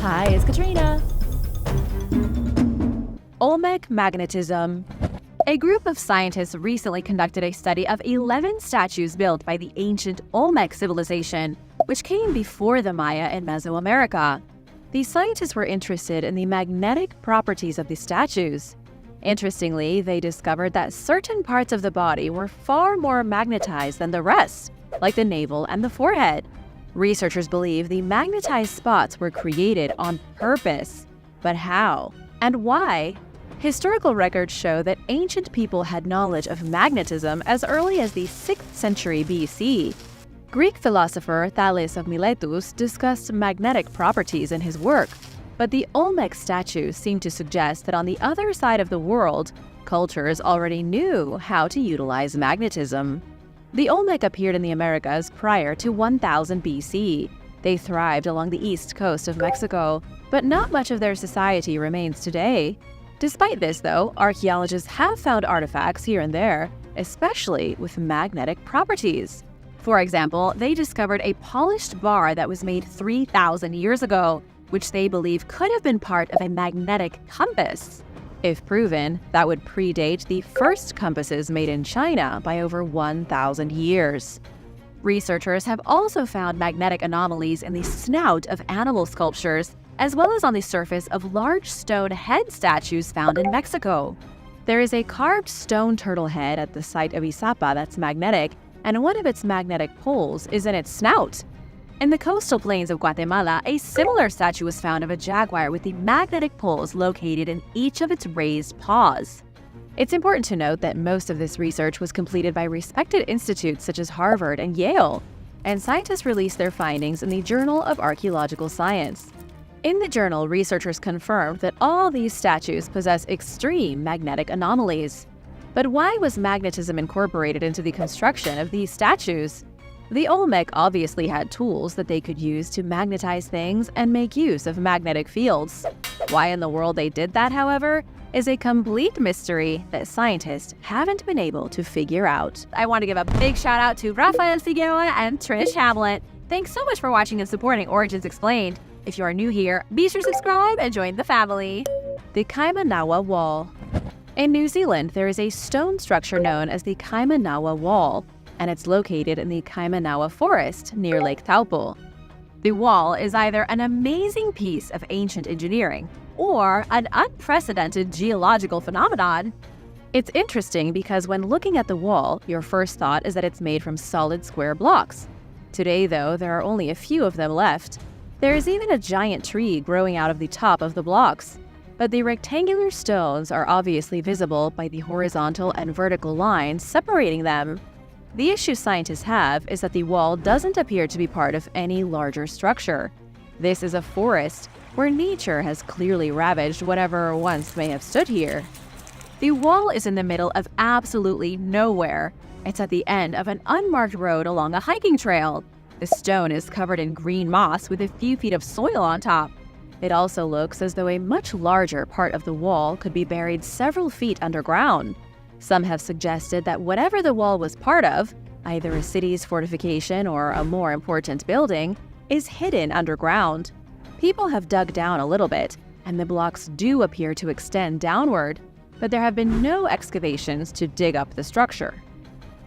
Hi, it's Katrina. Olmec magnetism. A group of scientists recently conducted a study of 11 statues built by the ancient Olmec civilization, which came before the Maya in Mesoamerica. These scientists were interested in the magnetic properties of the statues. Interestingly, they discovered that certain parts of the body were far more magnetized than the rest, like the navel and the forehead. Researchers believe the magnetized spots were created on purpose. But how? And why? Historical records show that ancient people had knowledge of magnetism as early as the 6th century BC. Greek philosopher Thales of Miletus discussed magnetic properties in his work, but the Olmec statues seem to suggest that on the other side of the world, cultures already knew how to utilize magnetism. The Olmec appeared in the Americas prior to 1000 BC. They thrived along the east coast of Mexico, but not much of their society remains today. Despite this, though, archaeologists have found artifacts here and there, especially with magnetic properties. For example, they discovered a polished bar that was made 3,000 years ago, which they believe could have been part of a magnetic compass. If proven, that would predate the first compasses made in China by over 1,000 years. Researchers have also found magnetic anomalies in the snout of animal sculptures, as well as on the surface of large stone head statues found in Mexico. There is a carved stone turtle head at the site of Izapa that's magnetic, and one of its magnetic poles is in its snout. In the coastal plains of Guatemala, a similar statue was found of a jaguar with the magnetic poles located in each of its raised paws. It's important to note that most of this research was completed by respected institutes such as Harvard and Yale, and scientists released their findings in the Journal of Archaeological Science. In the journal, researchers confirmed that all these statues possess extreme magnetic anomalies. But why was magnetism incorporated into the construction of these statues? The Olmec obviously had tools that they could use to magnetize things and make use of magnetic fields. Why in the world they did that, however, is a complete mystery that scientists haven't been able to figure out. I want to give a big shout out to Rafael Figueroa and Trish Hamlet. Thanks so much for watching and supporting Origins Explained. If you are new here, be sure to subscribe and join the family. The Kaimanawa Wall. In New Zealand, there is a stone structure known as the Kaimanawa Wall, and it's located in the Kaimanawa Forest near Lake Taupo. The wall is either an amazing piece of ancient engineering or an unprecedented geological phenomenon. It's interesting because when looking at the wall, your first thought is that it's made from solid square blocks. Today, though, there are only a few of them left. There is even a giant tree growing out of the top of the blocks. But the rectangular stones are obviously visible by the horizontal and vertical lines separating them. The issue scientists have is that the wall doesn't appear to be part of any larger structure. This is a forest where nature has clearly ravaged whatever once may have stood here. The wall is in the middle of absolutely nowhere. It's at the end of an unmarked road along a hiking trail. The stone is covered in green moss with a few feet of soil on top. It also looks as though a much larger part of the wall could be buried several feet underground. Some have suggested that whatever the wall was part of, either a city's fortification or a more important building, is hidden underground. People have dug down a little bit, and the blocks do appear to extend downward, but there have been no excavations to dig up the structure.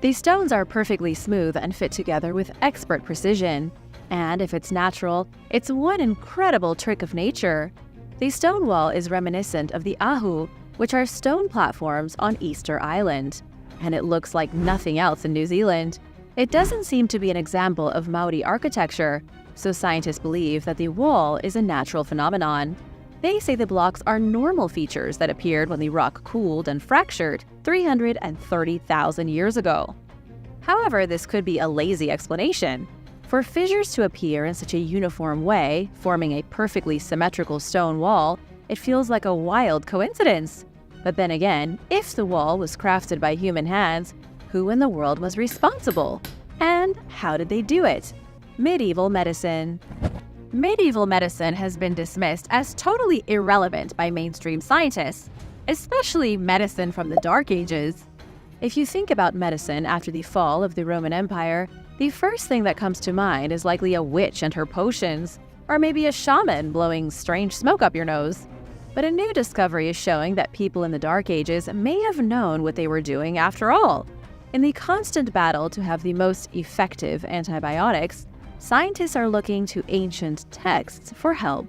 These stones are perfectly smooth and fit together with expert precision. And if it's natural, it's one incredible trick of nature. The stone wall is reminiscent of the ahu, which are stone platforms on Easter Island. And it looks like nothing else in New Zealand. It doesn't seem to be an example of Maori architecture, so scientists believe that the wall is a natural phenomenon. They say the blocks are normal features that appeared when the rock cooled and fractured 330,000 years ago. However, this could be a lazy explanation. For fissures to appear in such a uniform way, forming a perfectly symmetrical stone wall, it feels like a wild coincidence. But then again, if the wall was crafted by human hands, who in the world was responsible? And how did they do it? Medieval medicine. Medieval medicine has been dismissed as totally irrelevant by mainstream scientists, especially medicine from the Dark Ages. If you think about medicine after the fall of the Roman Empire, the first thing that comes to mind is likely a witch and her potions. or maybe a shaman blowing strange smoke up your nose. But a new discovery is showing that people in the Dark Ages may have known what they were doing after all. In the constant battle to have the most effective antibiotics, scientists are looking to ancient texts for help.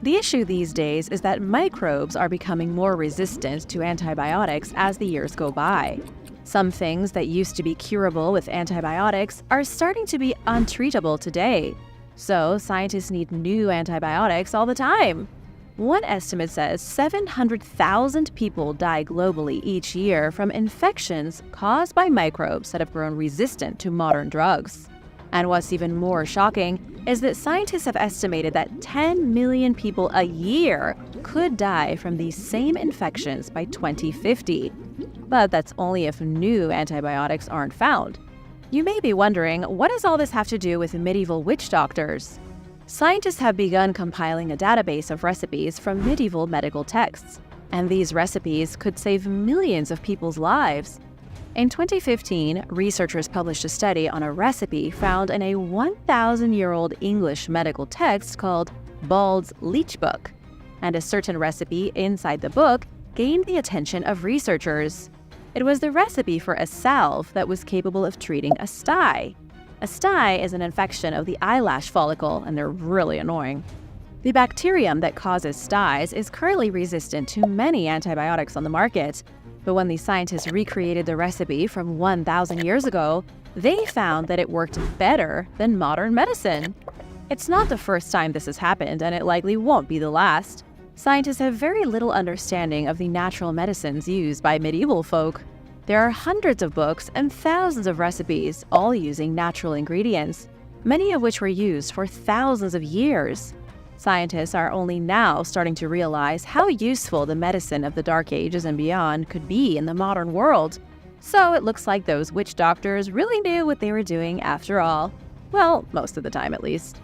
The issue these days is that microbes are becoming more resistant to antibiotics as the years go by. Some things that used to be curable with antibiotics are starting to be untreatable today. So scientists need new antibiotics all the time. One estimate says 700,000 people die globally each year from infections caused by microbes that have grown resistant to modern drugs. And what's even more shocking is that scientists have estimated that 10 million people a year could die from these same infections by 2050. But that's only if new antibiotics aren't found. You may be wondering, what does all this have to do with medieval witch doctors? Scientists have begun compiling a database of recipes from medieval medical texts, and these recipes could save millions of people's lives. In 2015, researchers published a study on a recipe found in a 1,000-year-old English medical text called Bald's Leech Book, and a certain recipe inside the book gained the attention of researchers. It was the recipe for a salve that was capable of treating a stye. A stye is an infection of the eyelash follicle, and they're really annoying. The bacterium that causes styes is currently resistant to many antibiotics on the market, but when the scientists recreated the recipe from 1,000 years ago, they found that it worked better than modern medicine. It's not the first time this has happened, and it likely won't be the last. Scientists have very little understanding of the natural medicines used by medieval folk. There are hundreds of books and thousands of recipes, all using natural ingredients, many of which were used for thousands of years. Scientists are only now starting to realize how useful the medicine of the Dark Ages and beyond could be in the modern world. So it looks like those witch doctors really knew what they were doing after all. Well, most of the time at least.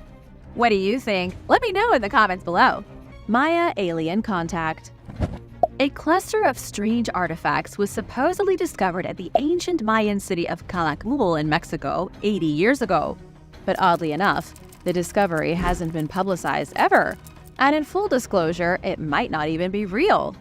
What do you think? Let me know in the comments below. Maya alien contact. A cluster of strange artifacts was supposedly discovered at the ancient Mayan city of Calakmul in Mexico 80 years ago. But oddly enough, the discovery hasn't been publicized ever. And in full disclosure, it might not even be real.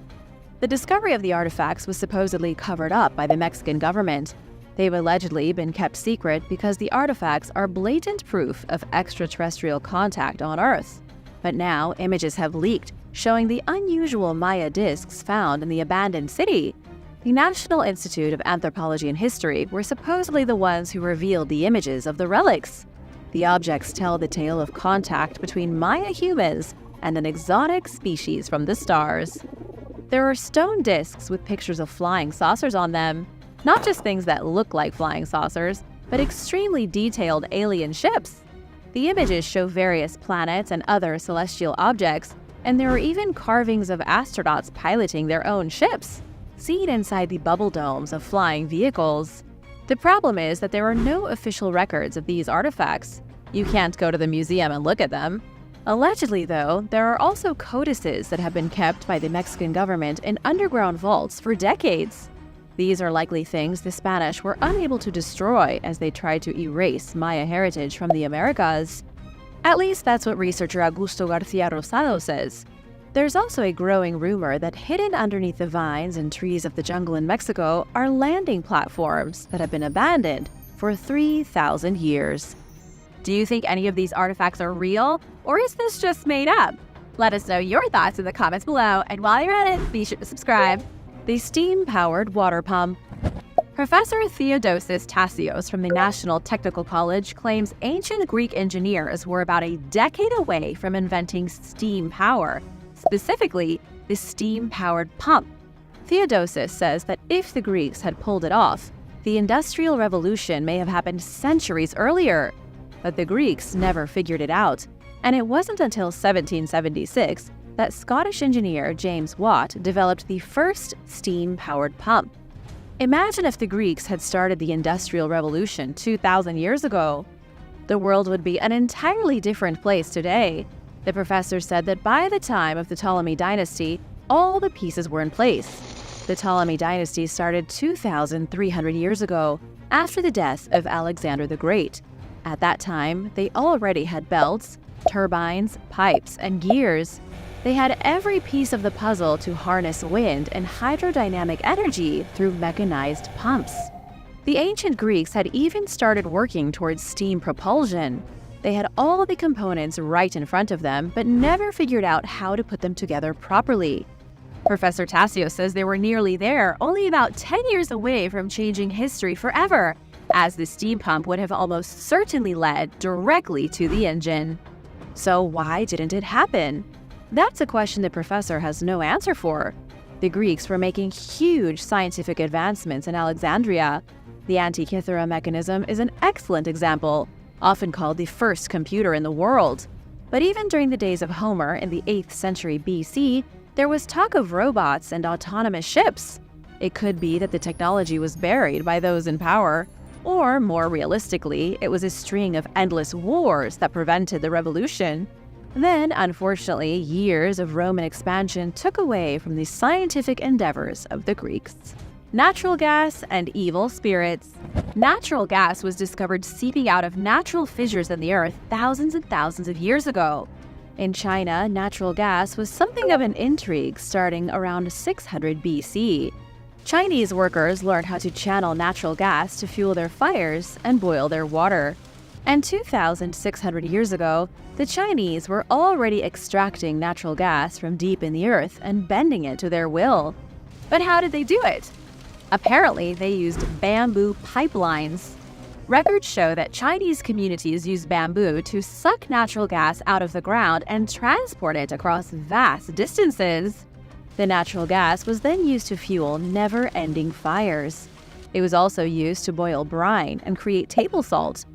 The discovery of the artifacts was supposedly covered up by the Mexican government. They've allegedly been kept secret because the artifacts are blatant proof of extraterrestrial contact on Earth. But now, images have leaked showing the unusual Maya discs found in the abandoned city. The National Institute of Anthropology and History were supposedly the ones who revealed the images of the relics. The objects tell the tale of contact between Maya humans and an exotic species from the stars. There are stone discs with pictures of flying saucers on them. Not just things that look like flying saucers, but extremely detailed alien ships. The images show various planets and other celestial objects, and there are even carvings of astronauts piloting their own ships, seen inside the bubble domes of flying vehicles. The problem is that there are no official records of these artifacts. You can't go to the museum and look at them. Allegedly, though, there are also codices that have been kept by the Mexican government in underground vaults for decades. These are likely things the Spanish were unable to destroy as they tried to erase Maya heritage from the Americas. At least that's what researcher Augusto Garcia Rosado says. There's also a growing rumor that hidden underneath the vines and trees of the jungle in Mexico are landing platforms that have been abandoned for 3,000 years. Do you think any of these artifacts are real, or is this just made up? Let us know your thoughts in the comments below, and while you're at it, be sure to subscribe. The steam-powered water pump. Professor Theodosius Tassios from the National Technical College claims ancient Greek engineers were about a decade away from inventing steam power, specifically the steam-powered pump. Theodosius says that if the Greeks had pulled it off, the Industrial Revolution may have happened centuries earlier. But the Greeks never figured it out, and it wasn't until 1776 that Scottish engineer James Watt developed the first steam-powered pump. Imagine if the Greeks had started the Industrial Revolution 2,000 years ago. The world would be an entirely different place today. The professor said that by the time of the Ptolemy dynasty, all the pieces were in place. The Ptolemy dynasty started 2,300 years ago, after the death of Alexander the Great. At that time, they already had belts, turbines, pipes, and gears. They had every piece of the puzzle to harness wind and hydrodynamic energy through mechanized pumps. The ancient Greeks had even started working towards steam propulsion. They had all the components right in front of them, but never figured out how to put them together properly. Professor Tassio says they were nearly there, only about 10 years away from changing history forever, as the steam pump would have almost certainly led directly to the engine. So why didn't it happen? That's a question the professor has no answer for. The Greeks were making huge scientific advancements in Alexandria. The Antikythera mechanism is an excellent example, often called the first computer in the world. But even during the days of Homer in the 8th century BC, there was talk of robots and autonomous ships. It could be that the technology was buried by those in power, or more realistically, it was a string of endless wars that prevented the revolution. Then, unfortunately, years of Roman expansion took away from the scientific endeavors of the Greeks. Natural gas and evil spirits. Natural gas was discovered seeping out of natural fissures in the earth thousands and thousands of years ago. In China, natural gas was something of an intrigue starting around 600 BC. Chinese workers learned how to channel natural gas to fuel their fires and boil their water. And 2,600 years ago, the Chinese were already extracting natural gas from deep in the earth and bending it to their will. But how did they do it? Apparently, they used bamboo pipelines. Records show that Chinese communities used bamboo to suck natural gas out of the ground and transport it across vast distances. The natural gas was then used to fuel never-ending fires. It was also used to boil brine and create table salt.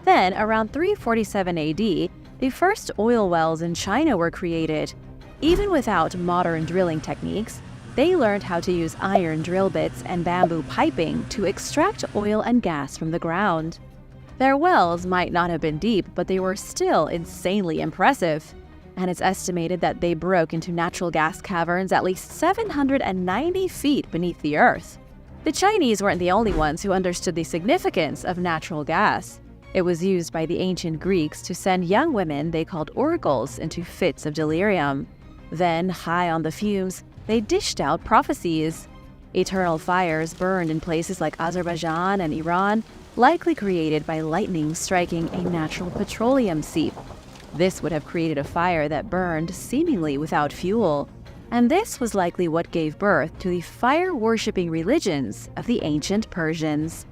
Then, around 347 AD, the first oil wells in China were created. Even without modern drilling techniques, they learned how to use iron drill bits and bamboo piping to extract oil and gas from the ground. Their wells might not have been deep, but they were still insanely impressive. And it's estimated that they broke into natural gas caverns at least 790 feet beneath the earth. The Chinese weren't the only ones who understood the significance of natural gas. It was used by the ancient Greeks to send young women they called oracles into fits of delirium. Then, high on the fumes, they dished out prophecies. Eternal fires burned in places like Azerbaijan and Iran, likely created by lightning striking a natural petroleum seep. This would have created a fire that burned seemingly without fuel. And this was likely what gave birth to the fire-worshipping religions of the ancient Persians.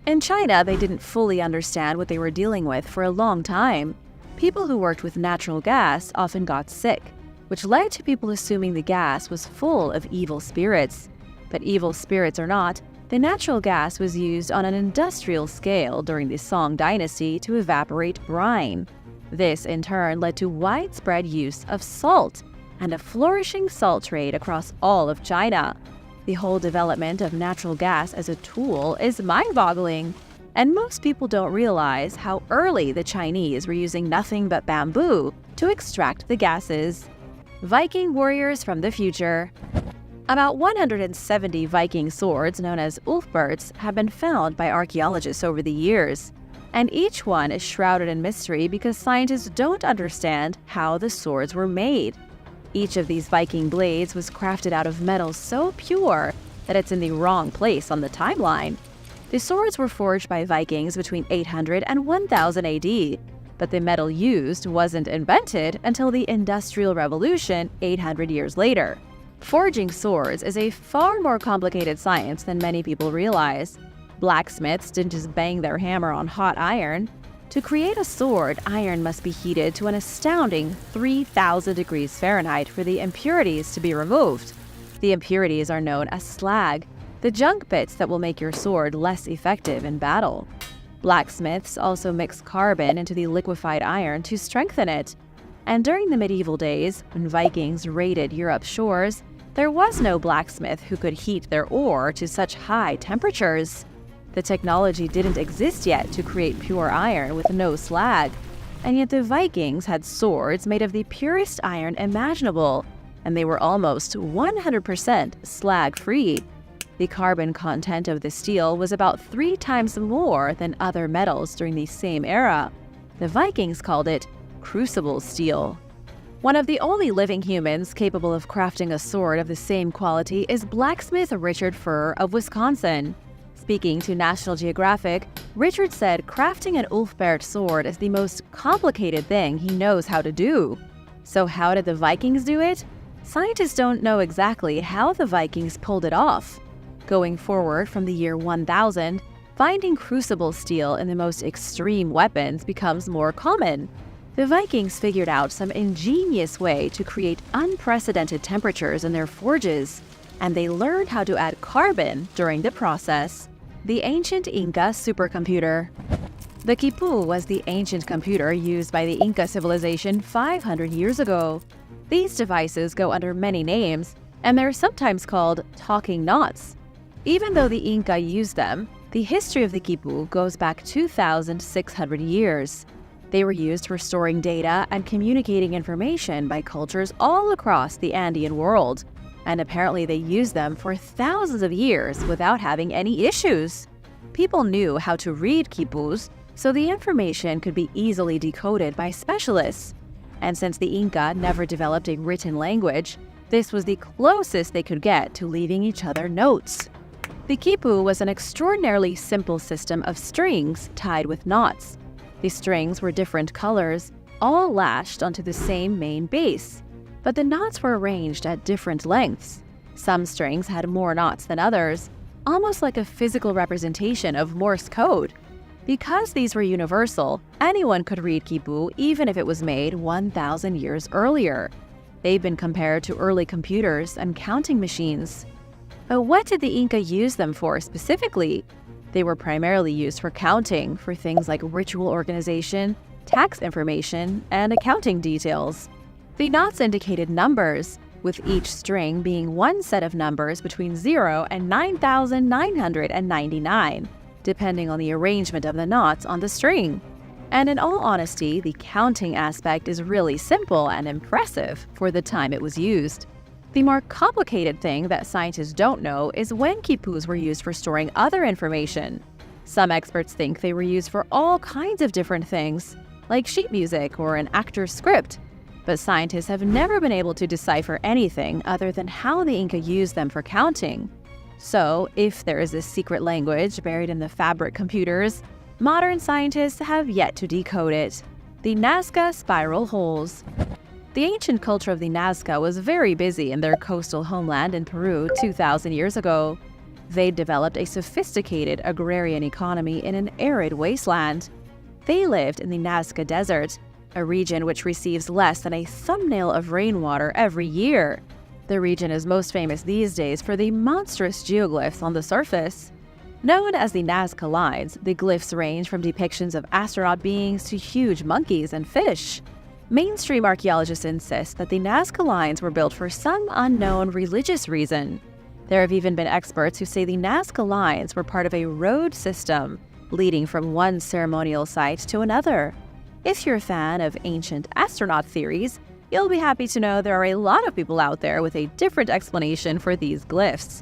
In China, they didn't fully understand what they were dealing with for a long time. People who worked with natural gas often got sick, which led to people assuming the gas was full of evil spirits. But evil spirits or not, the natural gas was used on an industrial scale during the Song dynasty to evaporate brine. This, in turn, led to widespread use of salt and a flourishing salt trade across all of China. The whole development of natural gas as a tool is mind-boggling, and most people don't realize how early the Chinese were using nothing but bamboo to extract the gases. Viking warriors from the future. About 170 Viking swords, known as ulfberts, have been found by archaeologists over the years, and each one is shrouded in mystery because scientists don't understand how the swords were made. Each of these Viking blades was crafted out of metal so pure that it's in the wrong place on the timeline. The swords were forged by Vikings between 800 and 1000 AD, but the metal used wasn't invented until the Industrial Revolution 800 years later. Forging swords is a far more complicated science than many people realize. Blacksmiths didn't just bang their hammer on hot iron. To create a sword, iron must be heated to an astounding 3,000 degrees Fahrenheit for the impurities to be removed. The impurities are known as slag, the junk bits that will make your sword less effective in battle. Blacksmiths also mix carbon into the liquefied iron to strengthen it. And during the medieval days, when Vikings raided Europe's shores, there was no blacksmith who could heat their ore to such high temperatures. The technology didn't exist yet to create pure iron with no slag, and yet the Vikings had swords made of the purest iron imaginable, and they were almost 100% slag-free. The carbon content of the steel was about 3 times more than other metals during the same era. The Vikings called it crucible steel. One of the only living humans capable of crafting a sword of the same quality is blacksmith Richard Furr of Wisconsin. Speaking to National Geographic, Richard said crafting an Ulfberht sword is the most complicated thing he knows how to do. So how did the Vikings do it? Scientists don't know exactly how the Vikings pulled it off. Going forward from the year 1000, finding crucible steel in the most extreme weapons becomes more common. The Vikings figured out some ingenious way to create unprecedented temperatures in their forges, and they learned how to add carbon during the process. The ancient Inca supercomputer. The quipu was the ancient computer used by the Inca civilization 500 years ago. These devices go under many names, and they're sometimes called talking knots. Even though the Inca used them, the history of the quipu goes back 2,600 years. They were used for storing data and communicating information by cultures all across the Andean world, and apparently they used them for thousands of years without having any issues. People knew how to read quipus, so the information could be easily decoded by specialists. And since the Inca never developed a written language, this was the closest they could get to leaving each other notes. The quipu was an extraordinarily simple system of strings tied with knots. The strings were different colors, all lashed onto the same main base, but the knots were arranged at different lengths. Some strings had more knots than others, almost like a physical representation of Morse code. Because these were universal, anyone could read quipu even if it was made 1,000 years earlier. They've been compared to early computers and counting machines. But what did the Inca use them for specifically? They were primarily used for counting, for things like ritual organization, tax information, and accounting details. The knots indicated numbers, with each string being one set of numbers between 0 and 9,999, depending on the arrangement of the knots on the string. And in all honesty, the counting aspect is really simple and impressive for the time it was used. The more complicated thing that scientists don't know is when quipus were used for storing other information. Some experts think they were used for all kinds of different things, like sheet music or an actor's script. But scientists have never been able to decipher anything other than how the Inca used them for counting. So, if there is a secret language buried in the fabric computers, modern scientists have yet to decode it. The Nazca spiral holes. The ancient culture of the Nazca was very busy in their coastal homeland in Peru 2,000 years ago. They developed a sophisticated agrarian economy in an arid wasteland. They lived in the Nazca Desert, a region which receives less than a thumbnail of rainwater every year. The region is most famous these days for the monstrous geoglyphs on the surface. Known as the Nazca Lines, the glyphs range from depictions of astronaut beings to huge monkeys and fish. Mainstream archaeologists insist that the Nazca Lines were built for some unknown religious reason. There have even been experts who say the Nazca Lines were part of a road system, leading from one ceremonial site to another. If you're a fan of ancient astronaut theories, you'll be happy to know there are a lot of people out there with a different explanation for these glyphs.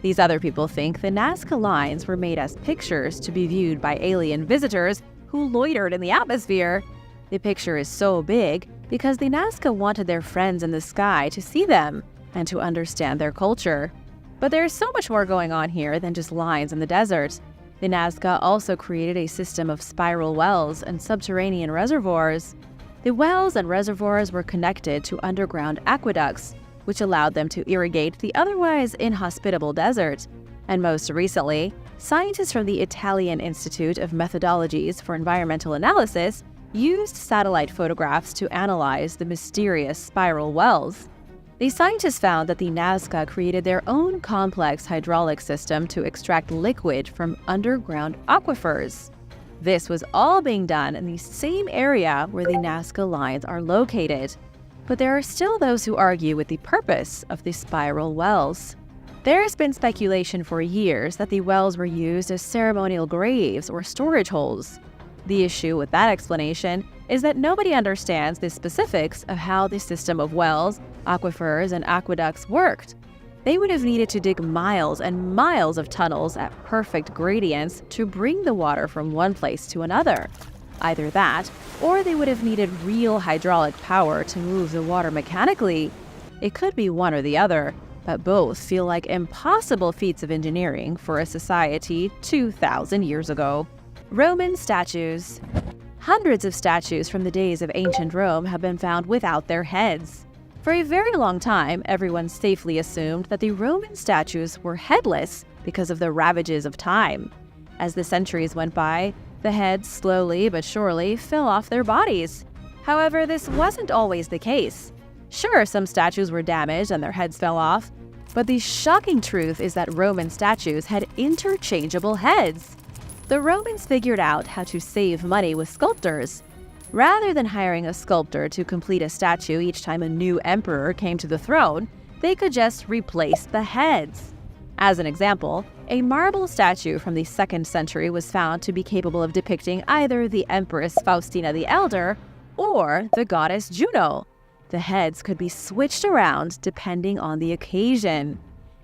These other people think the Nazca Lines were made as pictures to be viewed by alien visitors who loitered in the atmosphere. The picture is so big because the Nazca wanted their friends in the sky to see them and to understand their culture. But there's so much more going on here than just lines in the desert. The Nazca also created a system of spiral wells and subterranean reservoirs. The wells and reservoirs were connected to underground aqueducts, which allowed them to irrigate the otherwise inhospitable desert. And most recently, scientists from the Italian Institute of Methodologies for Environmental Analysis used satellite photographs to analyze the mysterious spiral wells. The scientists found that the Nazca created their own complex hydraulic system to extract liquid from underground aquifers. This was all being done in the same area where the Nazca Lines are located. But there are still those who argue with the purpose of the spiral wells. There has been speculation for years that the wells were used as ceremonial graves or storage holes. The issue with that explanation is that nobody understands the specifics of how the system of wells, aquifers, and aqueducts worked. They would have needed to dig miles and miles of tunnels at perfect gradients to bring the water from one place to another. Either that, or they would have needed real hydraulic power to move the water mechanically. It could be one or the other, but both feel like impossible feats of engineering for a society 2,000 years ago. Roman statues. Hundreds of statues from the days of ancient Rome have been found without their heads. For a very long time, everyone safely assumed that the Roman statues were headless because of the ravages of time. As the centuries went by, the heads slowly but surely fell off their bodies. However, this wasn't always the case. Sure, some statues were damaged and their heads fell off, but the shocking truth is that Roman statues had interchangeable heads. The Romans figured out how to save money with sculptors. Rather than hiring a sculptor to complete a statue each time a new emperor came to the throne, they could just replace the heads. As an example, a marble statue from the 2nd century was found to be capable of depicting either the Empress Faustina the Elder or the goddess Juno. The heads could be switched around depending on the occasion,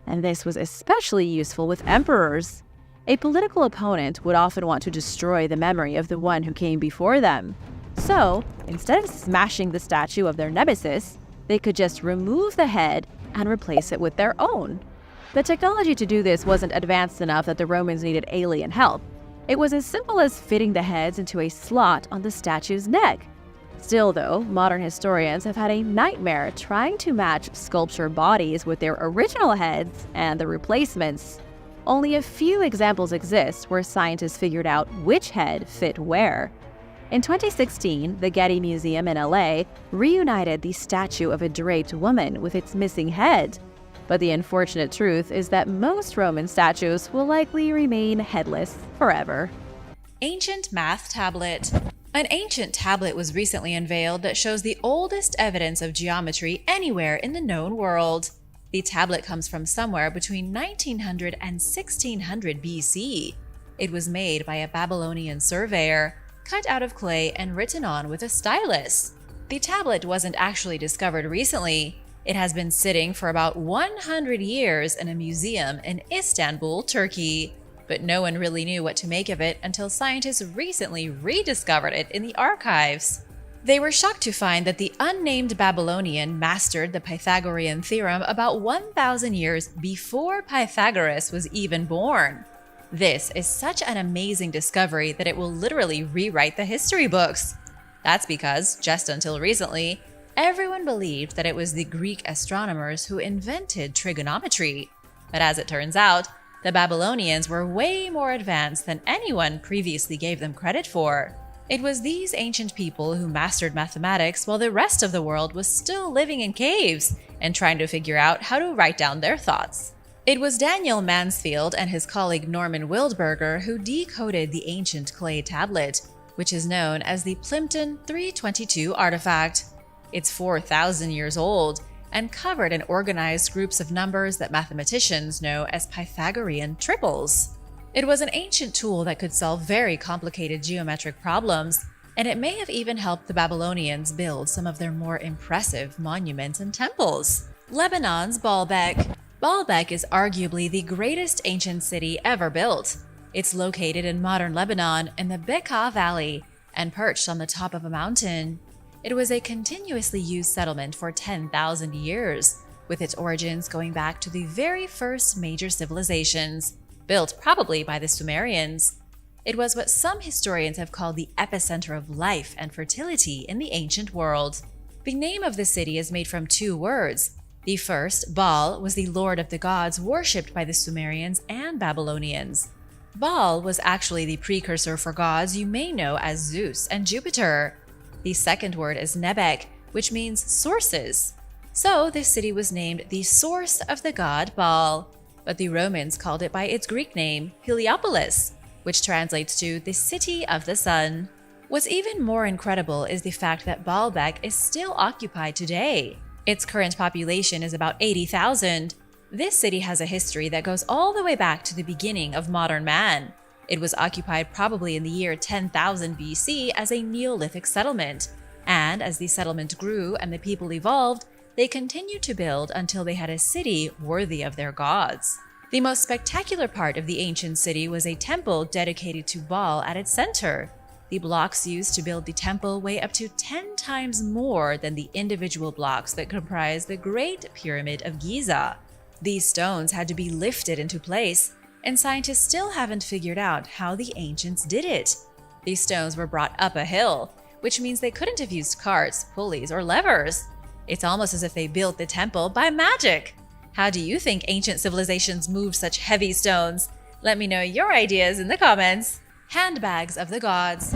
and this was especially useful with emperors. A political opponent would often want to destroy the memory of the one who came before them. So, instead of smashing the statue of their nemesis, they could just remove the head and replace it with their own. The technology to do this wasn't advanced enough that the Romans needed alien help. It was as simple as fitting the heads into a slot on the statue's neck. Still though, modern historians have had a nightmare trying to match sculpture bodies with their original heads and the replacements. Only a few examples exist where scientists figured out which head fit where. In 2016, the Getty Museum in LA reunited the statue of a draped woman with its missing head. But the unfortunate truth is that most Roman statues will likely remain headless forever. Ancient math tablet. An ancient tablet was recently unveiled that shows the oldest evidence of geometry anywhere in the known world. The tablet comes from somewhere between 1900 and 1600 BC. It was made by a Babylonian surveyor, cut out of clay and written on with a stylus. The tablet wasn't actually discovered recently. It has been sitting for about 100 years in a museum in Istanbul, Turkey. But no one really knew what to make of it until scientists recently rediscovered it in the archives. They were shocked to find that the unnamed Babylonian mastered the Pythagorean theorem about 1,000 years before Pythagoras was even born. This is such an amazing discovery that it will literally rewrite the history books. That's because, just until recently, everyone believed that it was the Greek astronomers who invented trigonometry. But as it turns out, the Babylonians were way more advanced than anyone previously gave them credit for. It was these ancient people who mastered mathematics while the rest of the world was still living in caves and trying to figure out how to write down their thoughts. It was Daniel Mansfield and his colleague Norman Wildberger who decoded the ancient clay tablet, which is known as the Plimpton 322 artifact. It's 4,000 years old and covered in organized groups of numbers that mathematicians know as Pythagorean triples. It was an ancient tool that could solve very complicated geometric problems, and it may have even helped the Babylonians build some of their more impressive monuments and temples. Lebanon's Baalbek. Baalbek is arguably the greatest ancient city ever built. It's located in modern Lebanon in the Bekaa Valley and perched on the top of a mountain. It was a continuously used settlement for 10,000 years, with its origins going back to the very first major civilizations, built probably by the Sumerians. It was what some historians have called the epicenter of life and fertility in the ancient world. The name of the city is made from two words. The first, Baal, was the lord of the gods worshipped by the Sumerians and Babylonians. Baal was actually the precursor for gods you may know as Zeus and Jupiter. The second word is Nebek, which means sources. So this city was named the source of the god Baal, but the Romans called it by its Greek name, Heliopolis, which translates to the city of the sun. What's even more incredible is the fact that Baalbek is still occupied today. Its current population is about 80,000. This city has a history that goes all the way back to the beginning of modern man. It was occupied probably in the year 10,000 BC as a Neolithic settlement, and as the settlement grew and the people evolved, they continued to build until they had a city worthy of their gods. The most spectacular part of the ancient city was a temple dedicated to Baal at its center. The blocks used to build the temple weigh up to 10 times more than the individual blocks that comprise the Great Pyramid of Giza. These stones had to be lifted into place, and scientists still haven't figured out how the ancients did it. These stones were brought up a hill, which means they couldn't have used carts, pulleys, or levers. It's almost as if they built the temple by magic. How do you think ancient civilizations moved such heavy stones? Let me know your ideas in the comments. Handbags of the gods.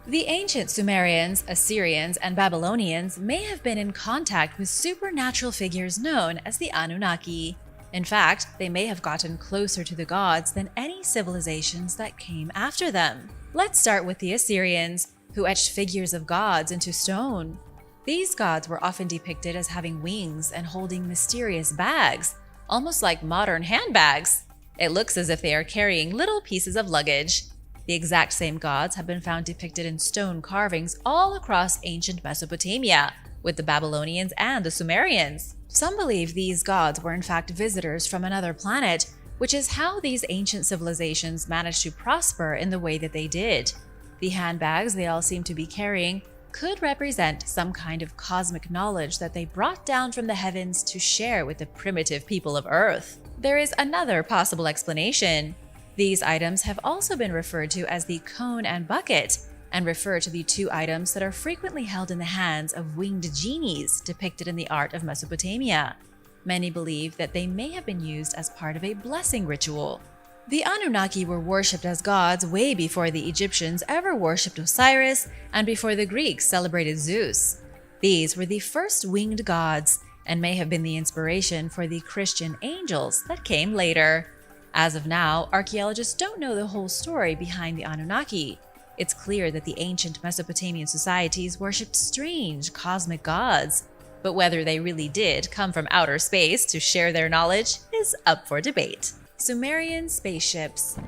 The ancient Sumerians, Assyrians, and Babylonians may have been in contact with supernatural figures known as the Anunnaki. In fact, they may have gotten closer to the gods than any civilizations that came after them. Let's start with the Assyrians, who etched figures of gods into stone. These gods were often depicted as having wings and holding mysterious bags, almost like modern handbags. It looks as if they are carrying little pieces of luggage. The exact same gods have been found depicted in stone carvings all across ancient Mesopotamia, with the Babylonians and the Sumerians. Some believe these gods were in fact visitors from another planet, which is how these ancient civilizations managed to prosper in the way that they did. The handbags they all seem to be carrying could represent some kind of cosmic knowledge that they brought down from the heavens to share with the primitive people of Earth. There is another possible explanation. These items have also been referred to as the cone and bucket, and refer to the two items that are frequently held in the hands of winged genies depicted in the art of Mesopotamia. Many believe that they may have been used as part of a blessing ritual. The Anunnaki were worshipped as gods way before the Egyptians ever worshipped Osiris and before the Greeks celebrated Zeus. These were the first winged gods and may have been the inspiration for the Christian angels that came later. As of now, archaeologists don't know the whole story behind the Anunnaki. It's clear that the ancient Mesopotamian societies worshipped strange cosmic gods, but whether they really did come from outer space to share their knowledge is up for debate. Sumerian spaceships.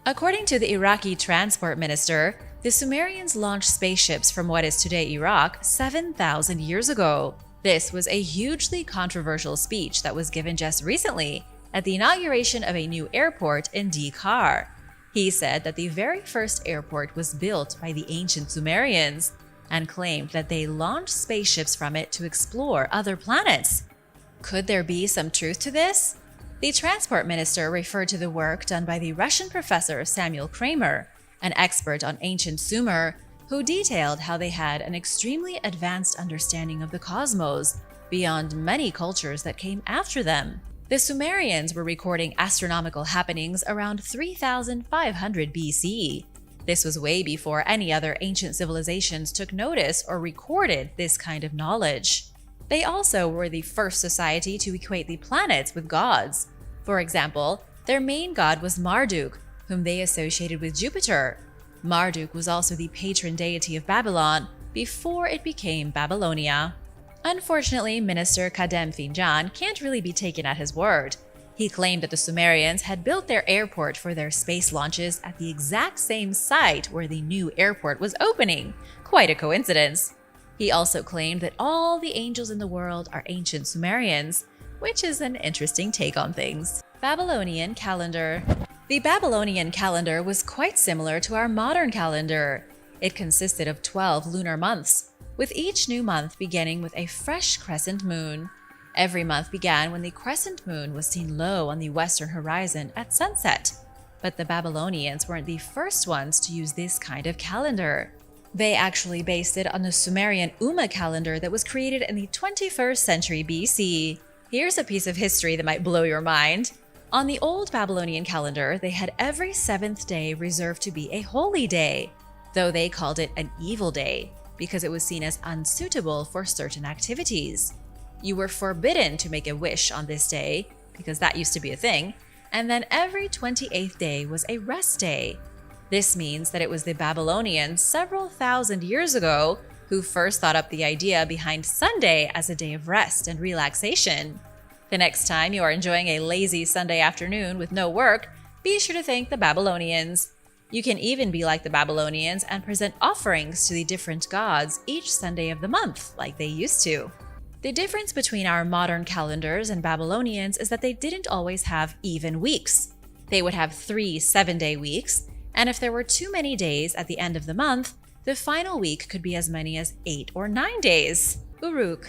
According to the Iraqi transport minister, the Sumerians launched spaceships from what is today Iraq 7,000 years ago. This was a hugely controversial speech that was given just recently at the inauguration of a new airport in Dakar. He said that the very first airport was built by the ancient Sumerians and claimed that they launched spaceships from it to explore other planets. Could there be some truth to this? The transport minister referred to the work done by the Russian professor Samuel Kramer, an expert on ancient Sumer, who detailed how they had an extremely advanced understanding of the cosmos beyond many cultures that came after them. The Sumerians were recording astronomical happenings around 3,500 BC. This was way before any other ancient civilizations took notice or recorded this kind of knowledge. They also were the first society to equate the planets with gods. For example, their main god was Marduk, whom they associated with Jupiter. Marduk was also the patron deity of Babylon before it became Babylonia. Unfortunately, Minister Kadem Finjan can't really be taken at his word. He claimed that the Sumerians had built their airport for their space launches at the exact same site where the new airport was opening. Quite a coincidence. He also claimed that all the angels in the world are ancient Sumerians, which is an interesting take on things. Babylonian calendar. The Babylonian calendar was quite similar to our modern calendar. It consisted of 12 lunar months, with each new month beginning with a fresh crescent moon. Every month began when the crescent moon was seen low on the western horizon at sunset. But the Babylonians weren't the first ones to use this kind of calendar. They actually based it on the Sumerian Umma calendar that was created in the 21st century BC. Here's a piece of history that might blow your mind. On the old Babylonian calendar, they had every seventh day reserved to be a holy day, though they called it an evil day, because it was seen as unsuitable for certain activities. You were forbidden to make a wish on this day, because that used to be a thing, and then every 28th day was a rest day. This means that it was the Babylonians several thousand years ago who first thought up the idea behind Sunday as a day of rest and relaxation. The next time you are enjoying a lazy Sunday afternoon with no work, be sure to thank the Babylonians. You can even be like the Babylonians and present offerings to the different gods each Sunday of the month, like they used to. The difference between our modern calendars and Babylonians is that they didn't always have even weeks. They would have 3 7-day weeks, and if there were too many days at the end of the month, The final week could be as many as 8 or 9 days. Uruk.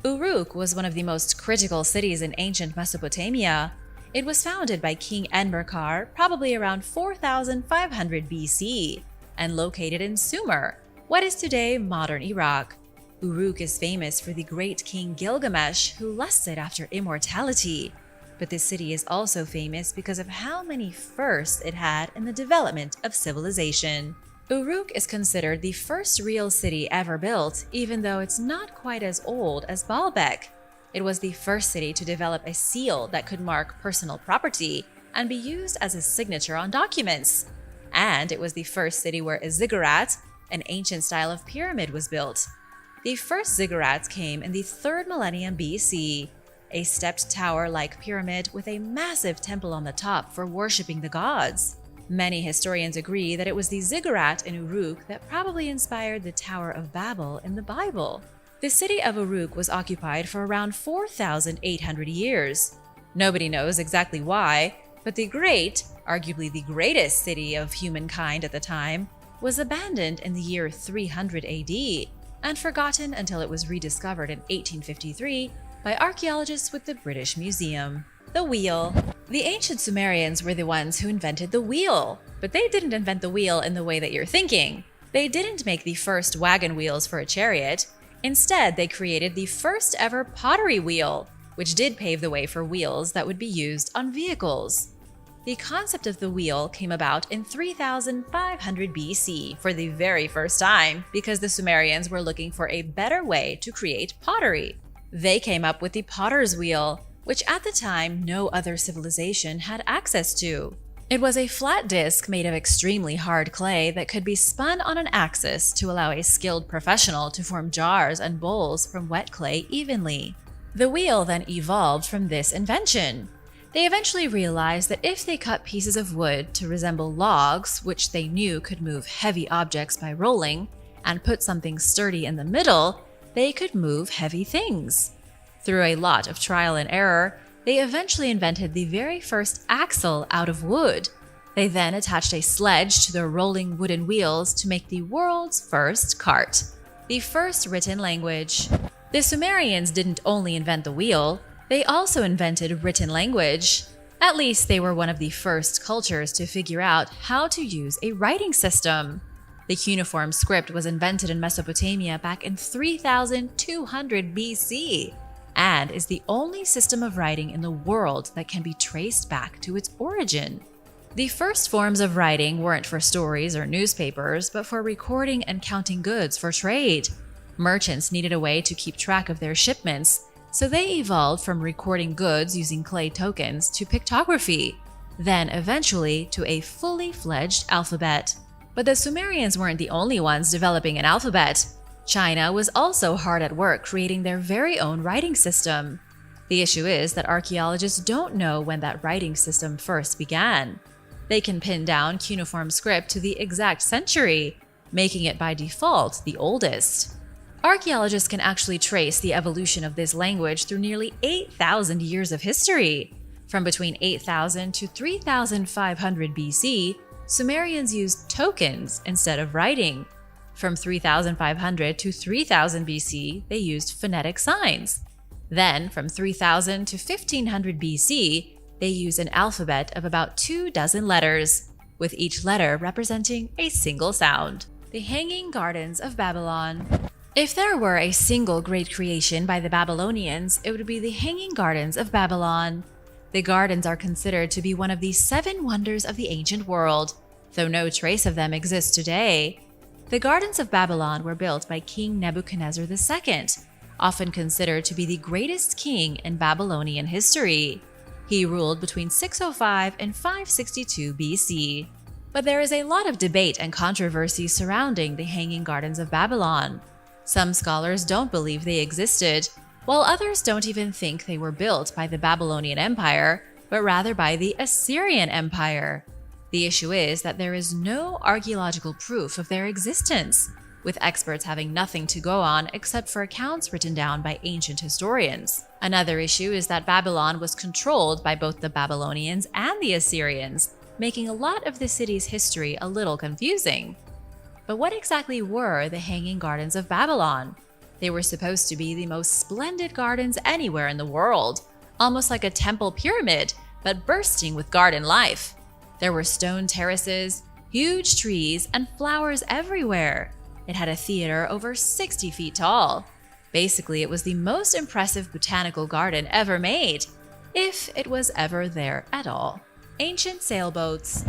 Uruk was one of the most critical cities in ancient Mesopotamia. It was founded by King Enmerkar probably around 4500 BC and located in Sumer, what is today modern Iraq. Uruk is famous for the great king Gilgamesh, who lusted after immortality. But this city is also famous because of how many firsts it had in the development of civilization. Uruk is considered the first real city ever built, even though it's not quite as old as Baalbek. It was the first city to develop a seal that could mark personal property and be used as a signature on documents. And it was the first city where a ziggurat, an ancient style of pyramid, was built. The first ziggurats came in the 3rd millennium BC, a stepped tower-like pyramid with a massive temple on the top for worshipping the gods. Many historians agree that it was the ziggurat in Uruk that probably inspired the Tower of Babel in the Bible. The city of Uruk was occupied for around 4,800 years. Nobody knows exactly why, but the great, arguably the greatest city of humankind at the time, was abandoned in the year 300 AD and forgotten until it was rediscovered in 1853 by archaeologists with the British Museum. The wheel. The ancient Sumerians were the ones who invented the wheel, but they didn't invent the wheel in the way that you're thinking. They didn't make the first wagon wheels for a chariot. Instead, they created the first ever pottery wheel, which did pave the way for wheels that would be used on vehicles. The concept of the wheel came about in 3500 BC for the very first time because the Sumerians were looking for a better way to create pottery. They came up with the potter's wheel, which at the time no other civilization had access to. It was a flat disc made of extremely hard clay that could be spun on an axis to allow a skilled professional to form jars and bowls from wet clay evenly. The wheel then evolved from this invention. They eventually realized that if they cut pieces of wood to resemble logs, which they knew could move heavy objects by rolling, and put something sturdy in the middle, they could move heavy things. Through a lot of trial and error, they eventually invented the very first axle out of wood. They then attached a sledge to their rolling wooden wheels to make the world's first cart, the first written language. The Sumerians didn't only invent the wheel, they also invented written language. At least they were one of the first cultures to figure out how to use a writing system. The cuneiform script was invented in Mesopotamia back in 3200 BC and is the only system of writing in the world that can be traced back to its origin. The first forms of writing weren't for stories or newspapers, but for recording and counting goods for trade. Merchants needed a way to keep track of their shipments, so they evolved from recording goods using clay tokens to pictography, then eventually to a fully fledged alphabet. But the Sumerians weren't the only ones developing an alphabet. China was also hard at work creating their very own writing system. The issue is that archaeologists don't know when that writing system first began. They can pin down cuneiform script to the exact century, making it by default the oldest. Archaeologists can actually trace the evolution of this language through nearly 8,000 years of history. From between 8,000 to 3,500 BC, Sumerians used tokens instead of writing. From 3,500 to 3000 BC, they used phonetic signs. Then, from 3000 to 1500 BC, they used an alphabet of about 24 letters, with each letter representing a single sound. The Hanging Gardens of Babylon. If there were a single great creation by the Babylonians, it would be the Hanging Gardens of Babylon. The gardens are considered to be one of the 7 wonders of the ancient world, though no trace of them exists today. The Gardens of Babylon were built by King Nebuchadnezzar II, often considered to be the greatest king in Babylonian history. He ruled between 605 and 562 BC. But there is a lot of debate and controversy surrounding the Hanging Gardens of Babylon. Some scholars don't believe they existed, while others don't even think they were built by the Babylonian Empire, but rather by the Assyrian Empire. The issue is that there is no archaeological proof of their existence, with experts having nothing to go on except for accounts written down by ancient historians. Another issue is that Babylon was controlled by both the Babylonians and the Assyrians, making a lot of the city's history a little confusing. But what exactly were the Hanging Gardens of Babylon? They were supposed to be the most splendid gardens anywhere in the world, almost like a temple pyramid, but bursting with garden life. There were stone terraces, huge trees, and flowers everywhere. It had a theater over 60 feet tall. Basically, it was the most impressive botanical garden ever made, if it was ever there at all. Ancient sailboats.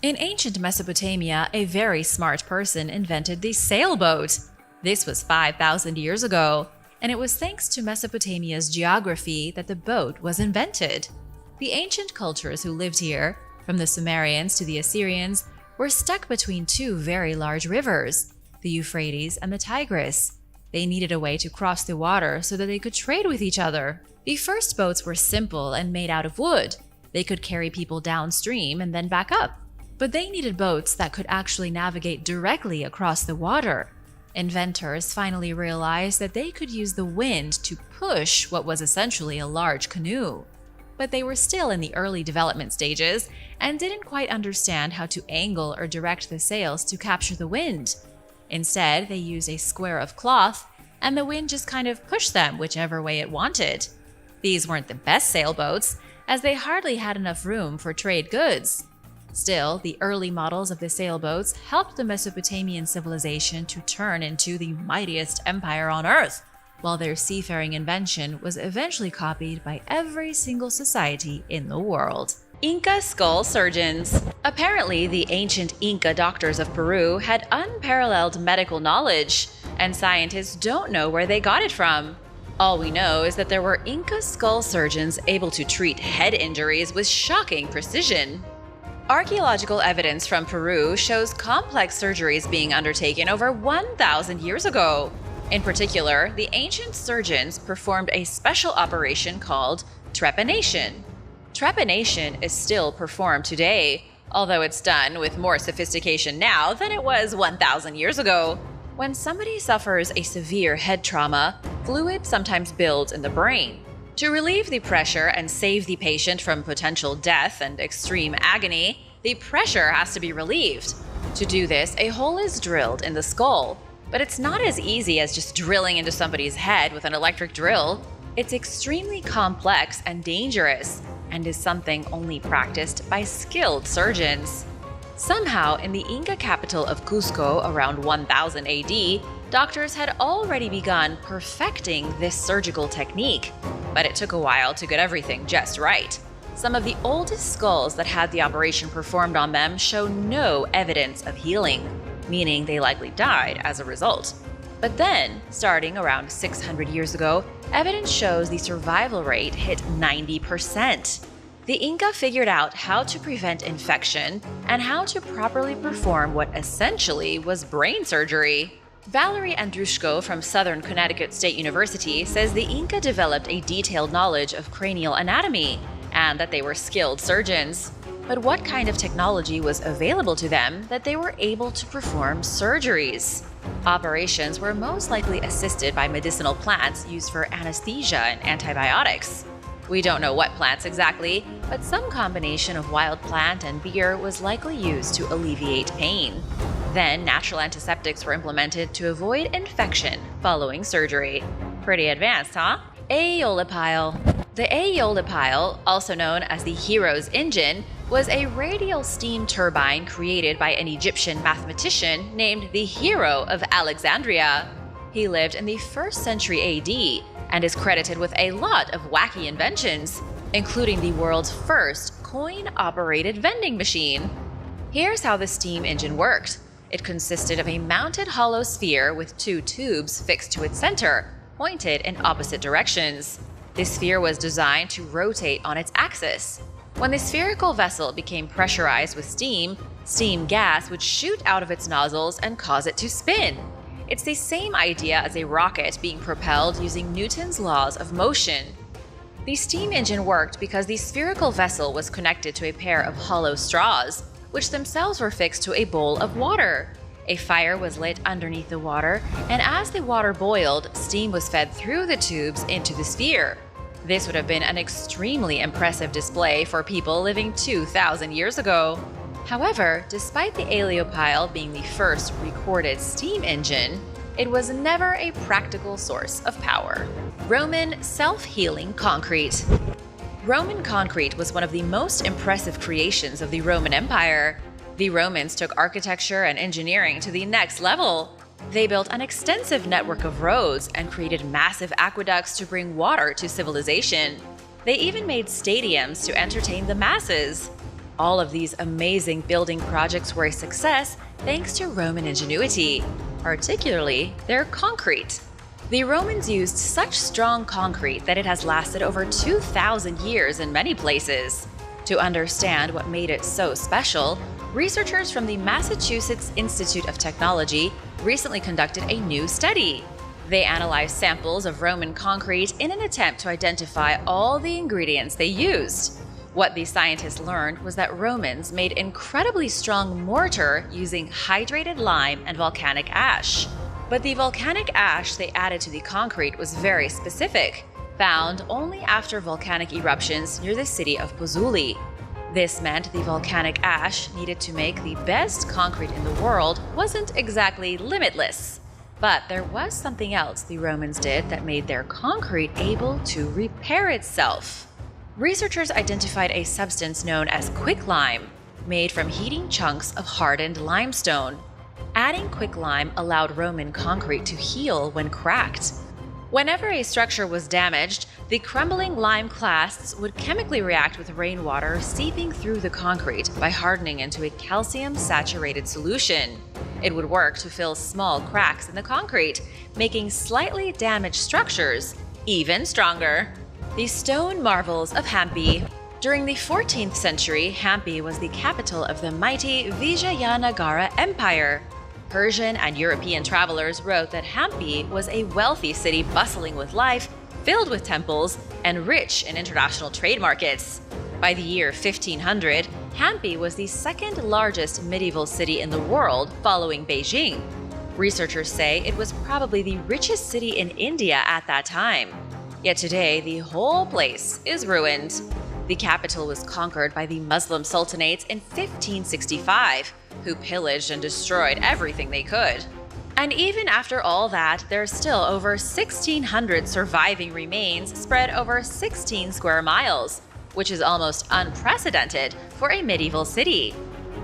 In ancient Mesopotamia, a very smart person invented the sailboat. This was 5,000 years ago, and it was thanks to Mesopotamia's geography that the boat was invented. The ancient cultures who lived here, from the Sumerians to the Assyrians, were stuck between two very large rivers, the Euphrates and the Tigris. They needed a way to cross the water so that they could trade with each other. The first boats were simple and made out of wood. They could carry people downstream and then back up. But they needed boats that could actually navigate directly across the water. Inventors finally realized that they could use the wind to push what was essentially a large canoe. But they were still in the early development stages and didn't quite understand how to angle or direct the sails to capture the wind. Instead, they used a square of cloth, and the wind just kind of pushed them whichever way it wanted. These weren't the best sailboats, as they hardly had enough room for trade goods. Still, the early models of the sailboats helped the Mesopotamian civilization to turn into the mightiest empire on Earth, while their seafaring invention was eventually copied by every single society in the world. Inca skull surgeons. Apparently, the ancient Inca doctors of Peru had unparalleled medical knowledge, and scientists don't know where they got it from. All we know is that there were Inca skull surgeons able to treat head injuries with shocking precision. Archaeological evidence from Peru shows complex surgeries being undertaken over 1,000 years ago. In particular, the ancient surgeons performed a special operation called trepanation. Trepanation is still performed today, although it's done with more sophistication now than it was 1,000 years ago. When somebody suffers a severe head trauma, fluid sometimes builds in the brain. To relieve the pressure and save the patient from potential death and extreme agony, the pressure has to be relieved. To do this, a hole is drilled in the skull. But it's not as easy as just drilling into somebody's head with an electric drill. It's extremely complex and dangerous, and is something only practiced by skilled surgeons. Somehow, in the Inca capital of Cusco around 1000 AD, doctors had already begun perfecting this surgical technique, but it took a while to get everything just right. Some of the oldest skulls that had the operation performed on them show no evidence of healing, meaning they likely died as a result. But then, starting around 600 years ago, evidence shows the survival rate hit 90%. The Inca figured out how to prevent infection and how to properly perform what essentially was brain surgery. Valerie Andrushko from Southern Connecticut State University says the Inca developed a detailed knowledge of cranial anatomy and that they were skilled surgeons. But what kind of technology was available to them that they were able to perform surgeries? Operations were most likely assisted by medicinal plants used for anesthesia and antibiotics. We don't know what plants exactly, but some combination of wild plant and beer was likely used to alleviate pain. Then natural antiseptics were implemented to avoid infection following surgery. Pretty advanced, huh? Aeolic pile. The aeolic pile, also known as the hero's engine, was a radial steam turbine created by an Egyptian mathematician named the Hero of Alexandria. He lived in the 1st century AD and is credited with a lot of wacky inventions, including the world's first coin-operated vending machine. Here's how the steam engine worked. It consisted of a mounted hollow sphere with 2 tubes fixed to its center, pointed in opposite directions. This sphere was designed to rotate on its axis. When the spherical vessel became pressurized with steam, steam gas would shoot out of its nozzles and cause it to spin. It's the same idea as a rocket being propelled using Newton's laws of motion. The steam engine worked because the spherical vessel was connected to a pair of hollow straws, which themselves were fixed to a bowl of water. A fire was lit underneath the water, and as the water boiled, steam was fed through the tubes into the sphere. This would have been an extremely impressive display for people living 2,000 years ago. However, despite the Aleopile being the first recorded steam engine, it was never a practical source of power. Roman self-healing concrete. Roman concrete was one of the most impressive creations of the Roman Empire. The Romans took architecture and engineering to the next level. They built an extensive network of roads and created massive aqueducts to bring water to civilization. They even made stadiums to entertain the masses. All of these amazing building projects were a success thanks to Roman ingenuity, particularly their concrete. The Romans used such strong concrete that it has lasted over 2,000 years in many places. To understand what made it so special, researchers from the Massachusetts Institute of Technology recently conducted a new study. They analyzed samples of Roman concrete in an attempt to identify all the ingredients they used. What the scientists learned was that Romans made incredibly strong mortar using hydrated lime and volcanic ash. But the volcanic ash they added to the concrete was very specific, found only after volcanic eruptions near the city of Pozzuoli. This meant the volcanic ash needed to make the best concrete in the world wasn't exactly limitless. But there was something else the Romans did that made their concrete able to repair itself. Researchers identified a substance known as quicklime, made from heating chunks of hardened limestone. Adding quicklime allowed Roman concrete to heal when cracked. Whenever a structure was damaged, the crumbling lime clasts would chemically react with rainwater seeping through the concrete by hardening into a calcium-saturated solution. It would work to fill small cracks in the concrete, making slightly damaged structures even stronger. The stone marvels of Hampi. During the 14th century, Hampi was the capital of the mighty Vijayanagara Empire. Persian and European travelers wrote that Hampi was a wealthy city bustling with life, filled with temples, and rich in international trade markets. By the year 1500, Hampi was the second largest medieval city in the world, following Beijing. Researchers say it was probably the richest city in India at that time. Yet today, the whole place is ruined. The capital was conquered by the Muslim sultanates in 1565, who pillaged and destroyed everything they could. And even after all that, there's still over 1,600 surviving remains spread over 16 square miles, which is almost unprecedented for a medieval city.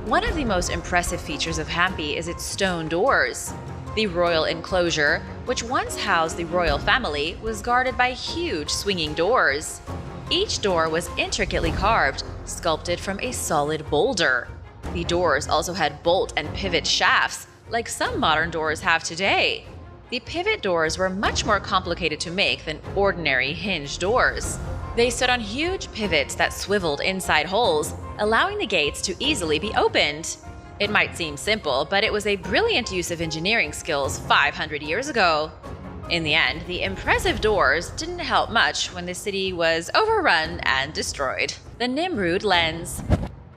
One of the most impressive features of Hampi is its stone doors. The royal enclosure, which once housed the royal family, was guarded by huge swinging doors. Each door was intricately carved, sculpted from a solid boulder. The doors also had bolt and pivot shafts, like some modern doors have today. The pivot doors were much more complicated to make than ordinary hinge doors. They stood on huge pivots that swiveled inside holes, allowing the gates to easily be opened. It might seem simple, but it was a brilliant use of engineering skills 500 years ago. In the end, the impressive doors didn't help much when the city was overrun and destroyed. The Nimrud lens.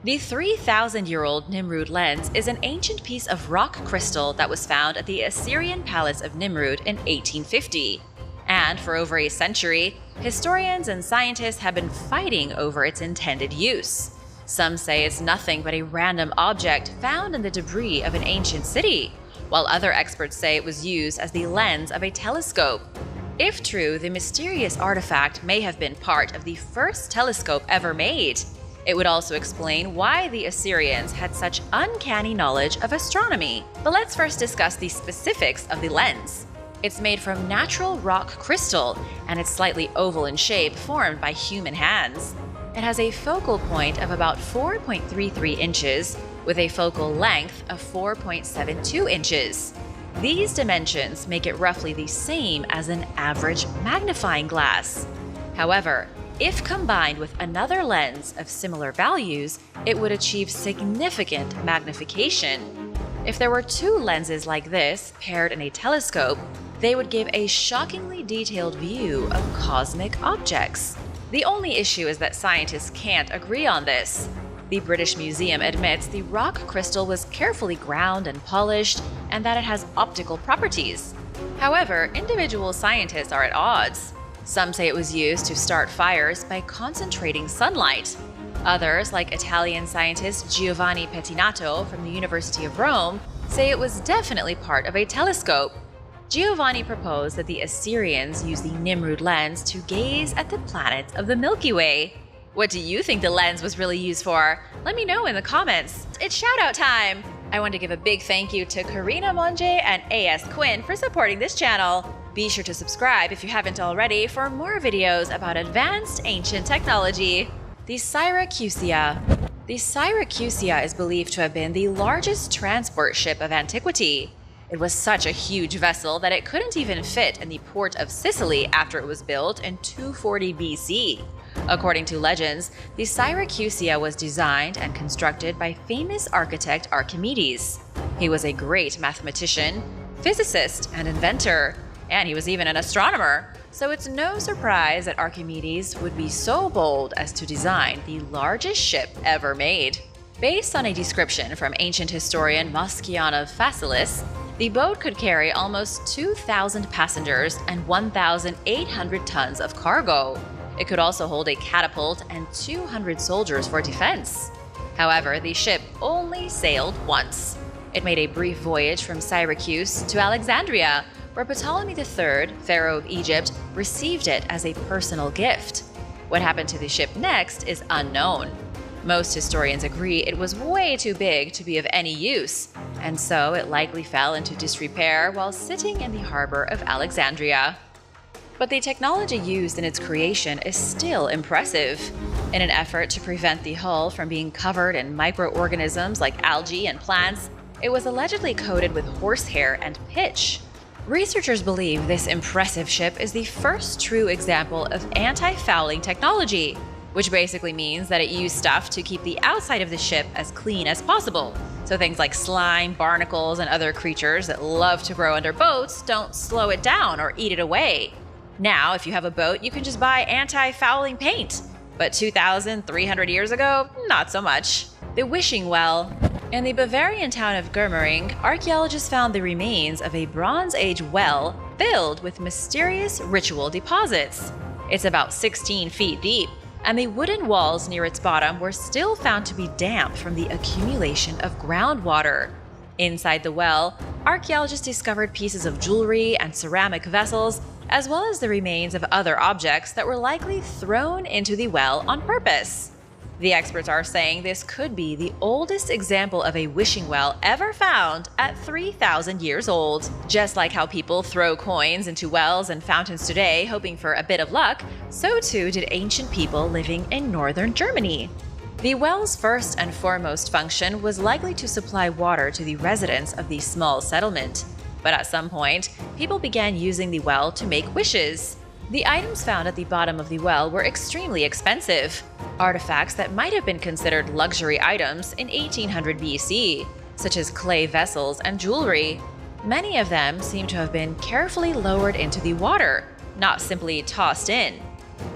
The 3,000-year-old Nimrud lens is an ancient piece of rock crystal that was found at the Assyrian palace of Nimrud in 1850. And for over a century, historians and scientists have been fighting over its intended use. Some say it's nothing but a random object found in the debris of an ancient city, while other experts say it was used as the lens of a telescope. If true, the mysterious artifact may have been part of the first telescope ever made. It would also explain why the Assyrians had such uncanny knowledge of astronomy. But let's first discuss the specifics of the lens. It's made from natural rock crystal, and it's slightly oval in shape, formed by human hands. It has a focal point of about 4.33 inches, with a focal length of 4.72 inches. These dimensions make it roughly the same as an average magnifying glass. However, if combined with another lens of similar values, it would achieve significant magnification. If there were two lenses like this paired in a telescope, they would give a shockingly detailed view of cosmic objects. The only issue is that scientists can't agree on this. The British Museum admits the rock crystal was carefully ground and polished, and that it has optical properties. However, individual scientists are at odds. Some say it was used to start fires by concentrating sunlight. Others, like Italian scientist Giovanni Pettinato from the University of Rome, say it was definitely part of a telescope. Giovanni proposed that the Assyrians used the Nimrud lens to gaze at the planets of the Milky Way. What do you think the lens was really used for? Let me know in the comments. It's shoutout time! I want to give a big thank you to Karina Monge and A.S. Quinn for supporting this channel. Be sure to subscribe if you haven't already for more videos about advanced ancient technology. The Syracusia. The Syracusia is believed to have been the largest transport ship of antiquity. It was such a huge vessel that it couldn't even fit in the port of Sicily after it was built in 240 BC. According to legends, the Syracusia was designed and constructed by famous architect Archimedes. He was a great mathematician, physicist, and inventor, and he was even an astronomer. So it's no surprise that Archimedes would be so bold as to design the largest ship ever made. Based on a description from ancient historian Moschion of Phaselis, the boat could carry almost 2,000 passengers and 1,800 tons of cargo. It could also hold a catapult and 200 soldiers for defense. However, the ship only sailed once. It made a brief voyage from Syracuse to Alexandria, where Ptolemy III, pharaoh of Egypt, received it as a personal gift. What happened to the ship next is unknown. Most historians agree it was way too big to be of any use, and so it likely fell into disrepair while sitting in the harbor of Alexandria. But the technology used in its creation is still impressive. In an effort to prevent the hull from being covered in microorganisms like algae and plants, it was allegedly coated with horsehair and pitch. Researchers believe this impressive ship is the first true example of anti-fouling technology, which basically means that it used stuff to keep the outside of the ship as clean as possible. So things like slime, barnacles, and other creatures that love to grow under boats don't slow it down or eat it away. Now, if you have a boat, you can just buy anti-fouling paint. But 2,300 years ago, not so much. The wishing well. In the Bavarian town of Germering, archaeologists found the remains of a Bronze Age well filled with mysterious ritual deposits. It's about 16 feet deep, and the wooden walls near its bottom were still found to be damp from the accumulation of groundwater. Inside the well, archaeologists discovered pieces of jewelry and ceramic vessels, as well as the remains of other objects that were likely thrown into the well on purpose. The experts are saying this could be the oldest example of a wishing well ever found at 3,000 years old. Just like how people throw coins into wells and fountains today hoping for a bit of luck, so too did ancient people living in northern Germany. The well's first and foremost function was likely to supply water to the residents of the small settlement. But at some point, people began using the well to make wishes. The items found at the bottom of the well were extremely expensive, artifacts that might have been considered luxury items in 1800 BC, such as clay vessels and jewelry. Many of them seem to have been carefully lowered into the water, not simply tossed in.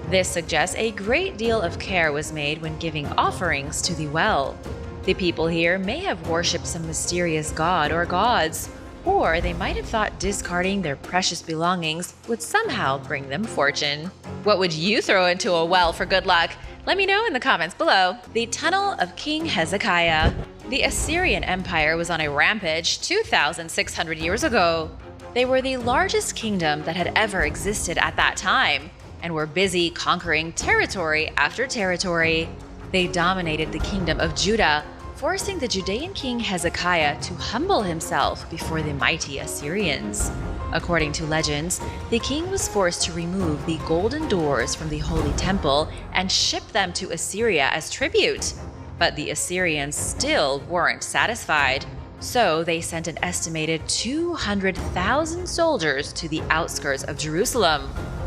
This suggests a great deal of care was made when giving offerings to the well. The people here may have worshipped some mysterious god or gods, or they might have thought discarding their precious belongings would somehow bring them fortune. What would you throw into a well for good luck? Let me know in the comments below. The Tunnel of King Hezekiah. The Assyrian Empire was on a rampage 2,600 years ago. They were the largest kingdom that had ever existed at that time, and were busy conquering territory after territory. They dominated the kingdom of Judah, forcing the Judean king Hezekiah to humble himself before the mighty Assyrians. According to legends, the king was forced to remove the golden doors from the holy temple and ship them to Assyria as tribute. But the Assyrians still weren't satisfied, so they sent an estimated 200,000 soldiers to the outskirts of Jerusalem,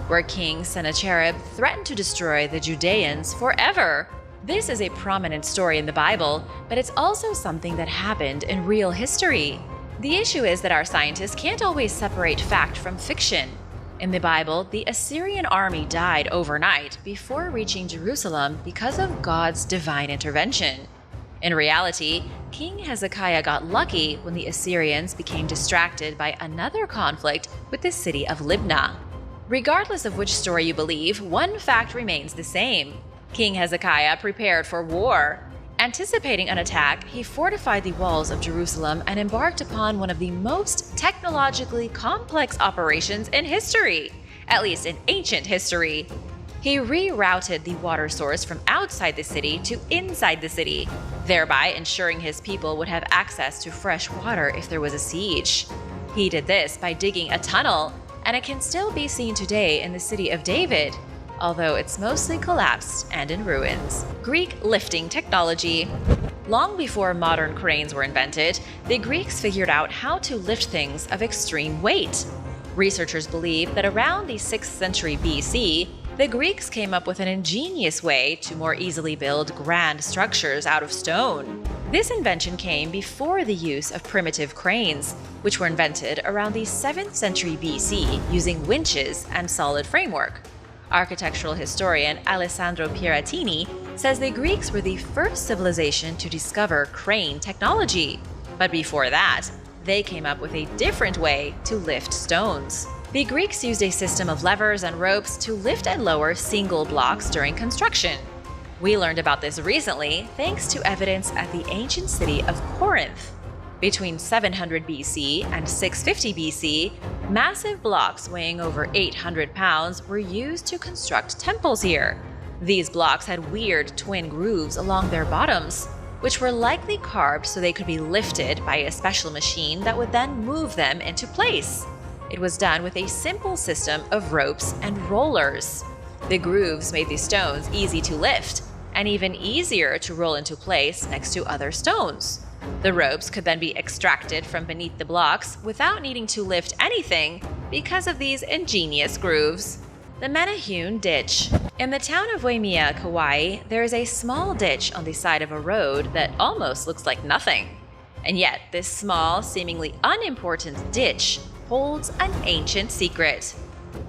where King Sennacherib threatened to destroy the Judeans forever. This is a prominent story in the Bible, but it's also something that happened in real history. The issue is that our scientists can't always separate fact from fiction. In the Bible, the Assyrian army died overnight before reaching Jerusalem because of God's divine intervention. In reality, King Hezekiah got lucky when the Assyrians became distracted by another conflict with the city of Libnah. Regardless of which story you believe, one fact remains the same. King Hezekiah prepared for war. Anticipating an attack, he fortified the walls of Jerusalem and embarked upon one of the most technologically complex operations in history, at least in ancient history. He rerouted the water source from outside the city to inside the city, thereby ensuring his people would have access to fresh water if there was a siege. He did this by digging a tunnel, and it can still be seen today in the city of David, although it's mostly collapsed and in ruins. Greek lifting technology. Long before modern cranes were invented, the Greeks figured out how to lift things of extreme weight. Researchers believe that around the 6th century BC, the Greeks came up with an ingenious way to more easily build grand structures out of stone. This invention came before the use of primitive cranes, which were invented around the 7th century BC using winches and solid framework. Architectural historian Alessandro Pierattini says the Greeks were the first civilization to discover crane technology. But before that, they came up with a different way to lift stones. The Greeks used a system of levers and ropes to lift and lower single blocks during construction. We learned about this recently thanks to evidence at the ancient city of Corinth. Between 700 BC and 650 BC, massive blocks weighing over 800 pounds were used to construct temples here. These blocks had weird twin grooves along their bottoms, which were likely carved so they could be lifted by a special machine that would then move them into place. It was done with a simple system of ropes and rollers. The grooves made the stones easy to lift, and even easier to roll into place next to other stones. The ropes could then be extracted from beneath the blocks without needing to lift anything because of these ingenious grooves. The Manahune Ditch. In the town of Waimea, Kauai, there is a small ditch on the side of a road that almost looks like nothing. And yet, this small, seemingly unimportant ditch holds an ancient secret.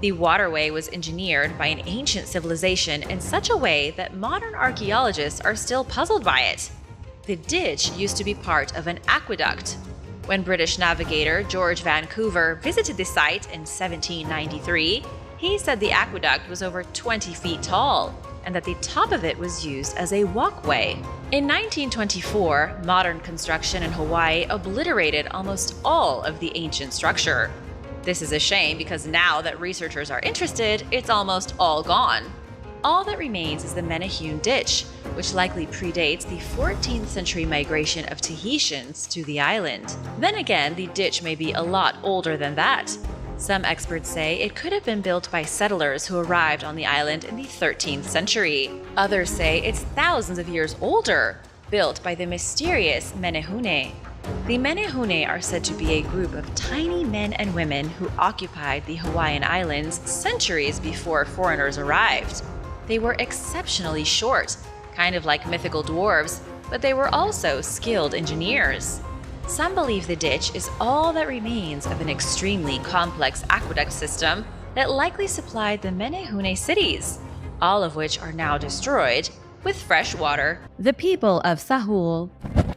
The waterway was engineered by an ancient civilization in such a way that modern archaeologists are still puzzled by it. The ditch used to be part of an aqueduct. When British navigator George Vancouver visited the site in 1793, he said the aqueduct was over 20 feet tall and that the top of it was used as a walkway. In 1924, modern construction in Hawaii obliterated almost all of the ancient structure. This is a shame because now that researchers are interested, it's almost all gone. All that remains is the Manahune Ditch, which likely predates the 14th century migration of Tahitians to the island. Then again, the ditch may be a lot older than that. Some experts say it could have been built by settlers who arrived on the island in the 13th century. Others say it's thousands of years older, built by the mysterious Manahune. The Manahune are said to be a group of tiny men and women who occupied the Hawaiian Islands centuries before foreigners arrived. They were exceptionally short, kind of like mythical dwarves, but they were also skilled engineers. Some believe the ditch is all that remains of an extremely complex aqueduct system that likely supplied the Manahune cities, all of which are now destroyed, with fresh water. The people of Sahul.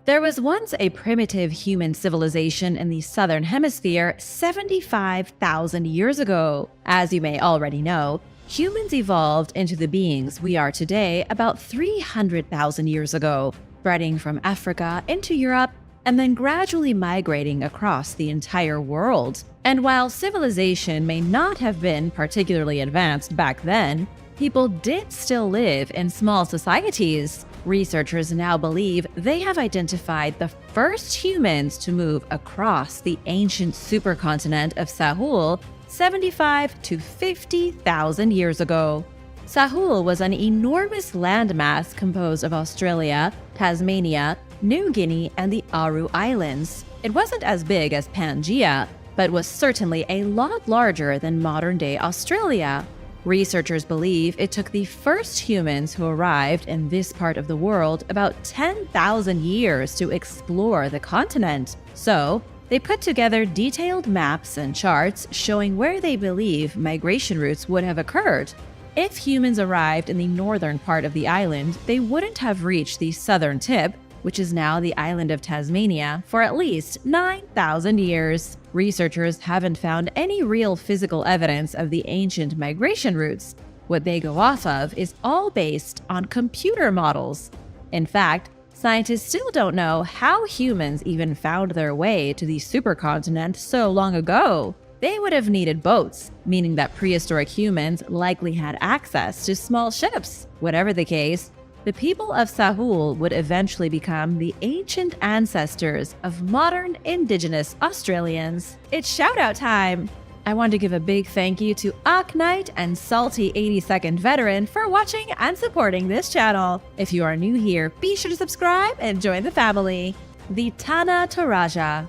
There was once a primitive human civilization in the southern hemisphere 75,000 years ago. As you may already know, humans evolved into the beings we are today about 300,000 years ago, spreading from Africa into Europe and then gradually migrating across the entire world. And while civilization may not have been particularly advanced back then, people did still live in small societies. Researchers now believe they have identified the first humans to move across the ancient supercontinent of Sahul 75 to 50,000 years ago. Sahul was an enormous landmass composed of Australia, Tasmania, New Guinea, and the Aru Islands. It wasn't as big as Pangaea, but was certainly a lot larger than modern-day Australia. Researchers believe it took the first humans who arrived in this part of the world about 10,000 years to explore the continent. So, they put together detailed maps and charts showing where they believe migration routes would have occurred. If humans arrived in the northern part of the island, they wouldn't have reached the southern tip, which is now the island of Tasmania, for at least 9,000 years. Researchers haven't found any real physical evidence of the ancient migration routes, What they go off of is all based on computer models. In fact, scientists still don't know how humans even found their way to the supercontinent so long ago. They would have needed boats, meaning that prehistoric humans likely had access to small ships. Whatever the case, the people of Sahul would eventually become the ancient ancestors of modern indigenous Australians. It's shout-out time! I want to give a big thank you to Knight and Salty 82nd Veteran for watching and supporting this channel. If you are new here, be sure to subscribe and join the family. The Tanah Toraja.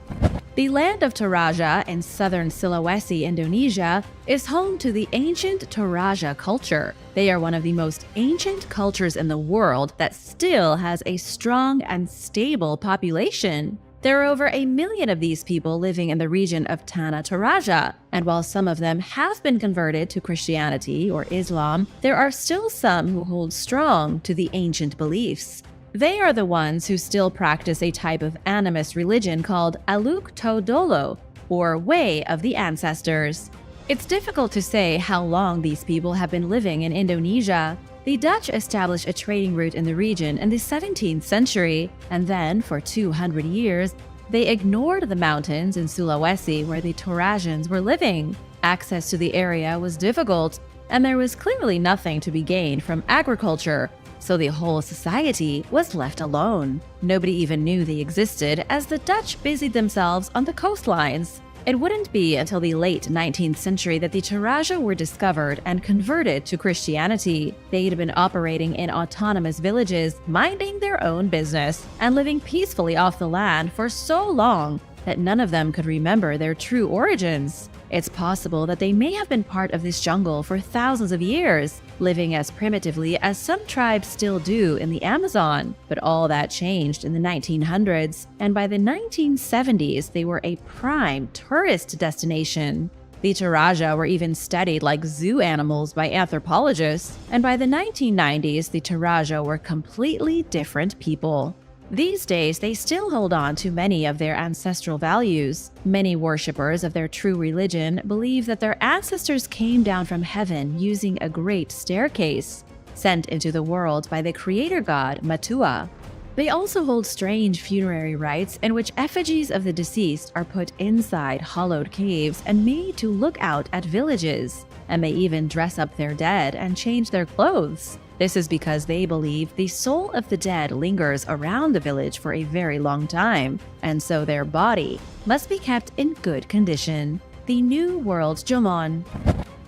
The land of Toraja in southern Sulawesi, Indonesia, is home to the ancient Toraja culture. They are one of the most ancient cultures in the world that still has a strong and stable population. There are over 1 million of these people living in the region of Tanah Toraja, and while some of them have been converted to Christianity or Islam, there are still some who hold strong to the ancient beliefs. They are the ones who still practice a type of animist religion called Aluk Todolo, or Way of the Ancestors. It's difficult to say how long these people have been living in Indonesia. The Dutch established a trading route in the region in the 17th century, and then, for 200 years, they ignored the mountains in Sulawesi where the Torajans were living. Access to the area was difficult, and there was clearly nothing to be gained from agriculture, so the whole society was left alone. Nobody even knew they existed as the Dutch busied themselves on the coastlines. It wouldn't be until the late 19th century that the Toraja were discovered and converted to Christianity. They'd been operating in autonomous villages, minding their own business, and living peacefully off the land for so long that none of them could remember their true origins. It's possible that they may have been part of this jungle for thousands of years, living as primitively as some tribes still do in the Amazon. But all that changed in the 1900s, and by the 1970s, they were a prime tourist destination. The Toraja were even studied like zoo animals by anthropologists, and by the 1990s, the Toraja were completely different people. These days, they still hold on to many of their ancestral values. Many worshippers of their true religion believe that their ancestors came down from heaven using a great staircase, sent into the world by the creator god Matua. They also hold strange funerary rites in which effigies of the deceased are put inside hollowed caves and made to look out at villages, and they even dress up their dead and change their clothes. This is because they believe the soul of the dead lingers around the village for a very long time, and so their body must be kept in good condition. The New World Jomon.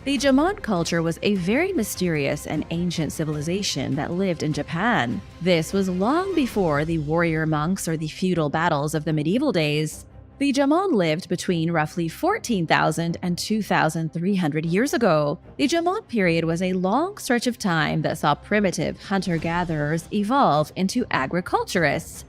The Jomon culture was a very mysterious and ancient civilization that lived in Japan. This was long before the warrior monks or the feudal battles of the medieval days. The Jomon lived between roughly 14,000 and 2,300 years ago. The Jomon period was a long stretch of time that saw primitive hunter-gatherers evolve into agriculturists.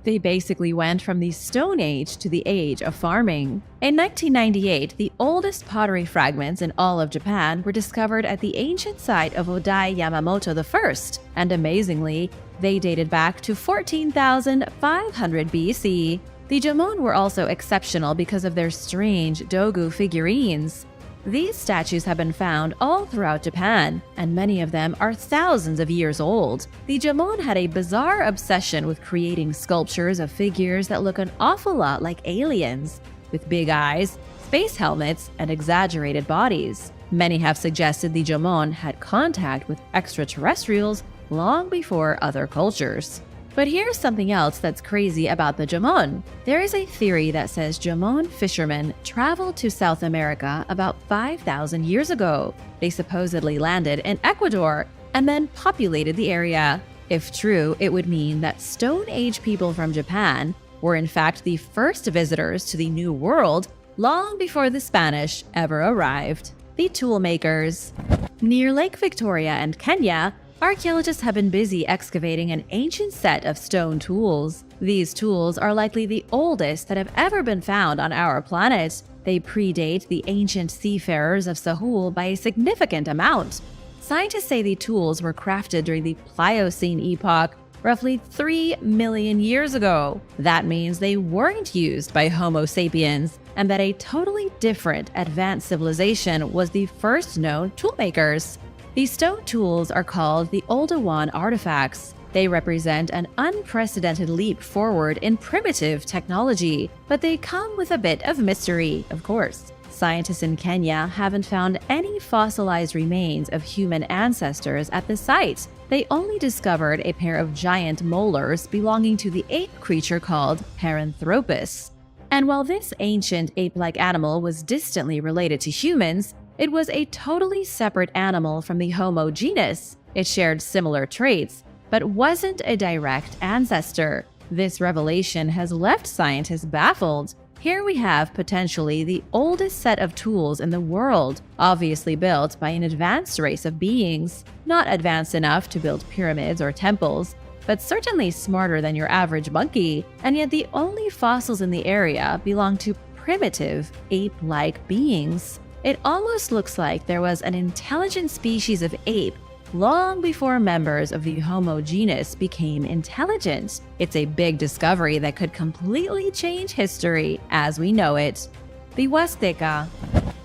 They basically went from the Stone Age to the age of farming. In 1998, the oldest pottery fragments in all of Japan were discovered at the ancient site of Odai Yamamoto I, and amazingly, they dated back to 14,500 BC. The Jomon were also exceptional because of their strange dogu figurines. These statues have been found all throughout Japan, and many of them are thousands of years old. The Jomon had a bizarre obsession with creating sculptures of figures that look an awful lot like aliens, with big eyes, space helmets, and exaggerated bodies. Many have suggested the Jomon had contact with extraterrestrials long before other cultures. But here's something else that's crazy about the Jomon. There is a theory that says Jomon fishermen traveled to South America about 5,000 years ago. They supposedly landed in Ecuador and then populated the area. If true, it would mean that Stone Age people from Japan were in fact the first visitors to the New World long before the Spanish ever arrived. The tool makers. Near Lake Victoria and Kenya, archaeologists have been busy excavating an ancient set of stone tools. These tools are likely the oldest that have ever been found on our planet. They predate the ancient seafarers of Sahul by a significant amount. Scientists say the tools were crafted during the Pliocene epoch, roughly 3 million years ago. That means they weren't used by Homo sapiens, and that a totally different advanced civilization was the first known toolmakers. These stone tools are called the Oldowan artifacts. They represent an unprecedented leap forward in primitive technology, but they come with a bit of mystery, of course. Scientists in Kenya haven't found any fossilized remains of human ancestors at the site. They only discovered a pair of giant molars belonging to the ape creature called Paranthropus. And while this ancient ape-like animal was distantly related to humans, it was a totally separate animal from the Homo genus. It shared similar traits, but wasn't a direct ancestor. This revelation has left scientists baffled. Here we have potentially the oldest set of tools in the world, obviously built by an advanced race of beings. Not advanced enough to build pyramids or temples, but certainly smarter than your average monkey, and yet the only fossils in the area belong to primitive, ape-like beings. It almost looks like there was an intelligent species of ape long before members of the Homo genus became intelligent. It's a big discovery that could completely change history as we know it. The Huasteca.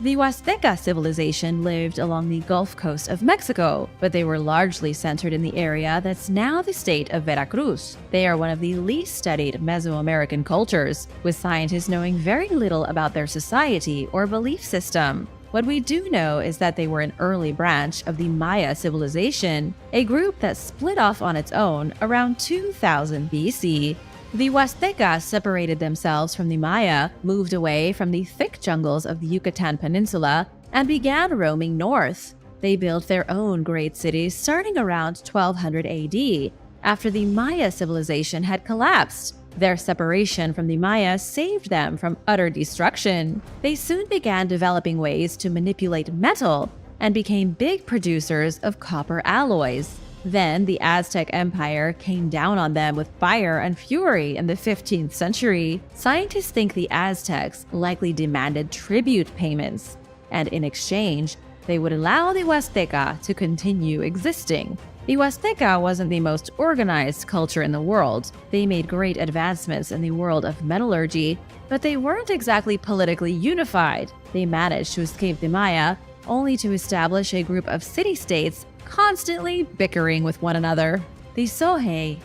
The Huasteca civilization lived along the Gulf Coast of Mexico, but they were largely centered in the area that's now the state of Veracruz. They are one of the least studied Mesoamerican cultures, with scientists knowing very little about their society or belief system. What we do know is that they were an early branch of the Maya civilization, a group that split off on its own around 2000 BC. The Huasteca separated themselves from the Maya, moved away from the thick jungles of the Yucatan Peninsula, and began roaming north. They built their own great cities starting around 1200 AD, after the Maya civilization had collapsed. Their separation from the Maya saved them from utter destruction. They soon began developing ways to manipulate metal and became big producers of copper alloys. Then the Aztec Empire came down on them with fire and fury in the 15th century. Scientists think the Aztecs likely demanded tribute payments, and in exchange, they would allow the Huasteca to continue existing. The Huasteca wasn't the most organized culture in the world. They made great advancements in the world of metallurgy, but they weren't exactly politically unified. They managed to escape the Maya, only to establish a group of city-states constantly bickering with one another. The Sohe.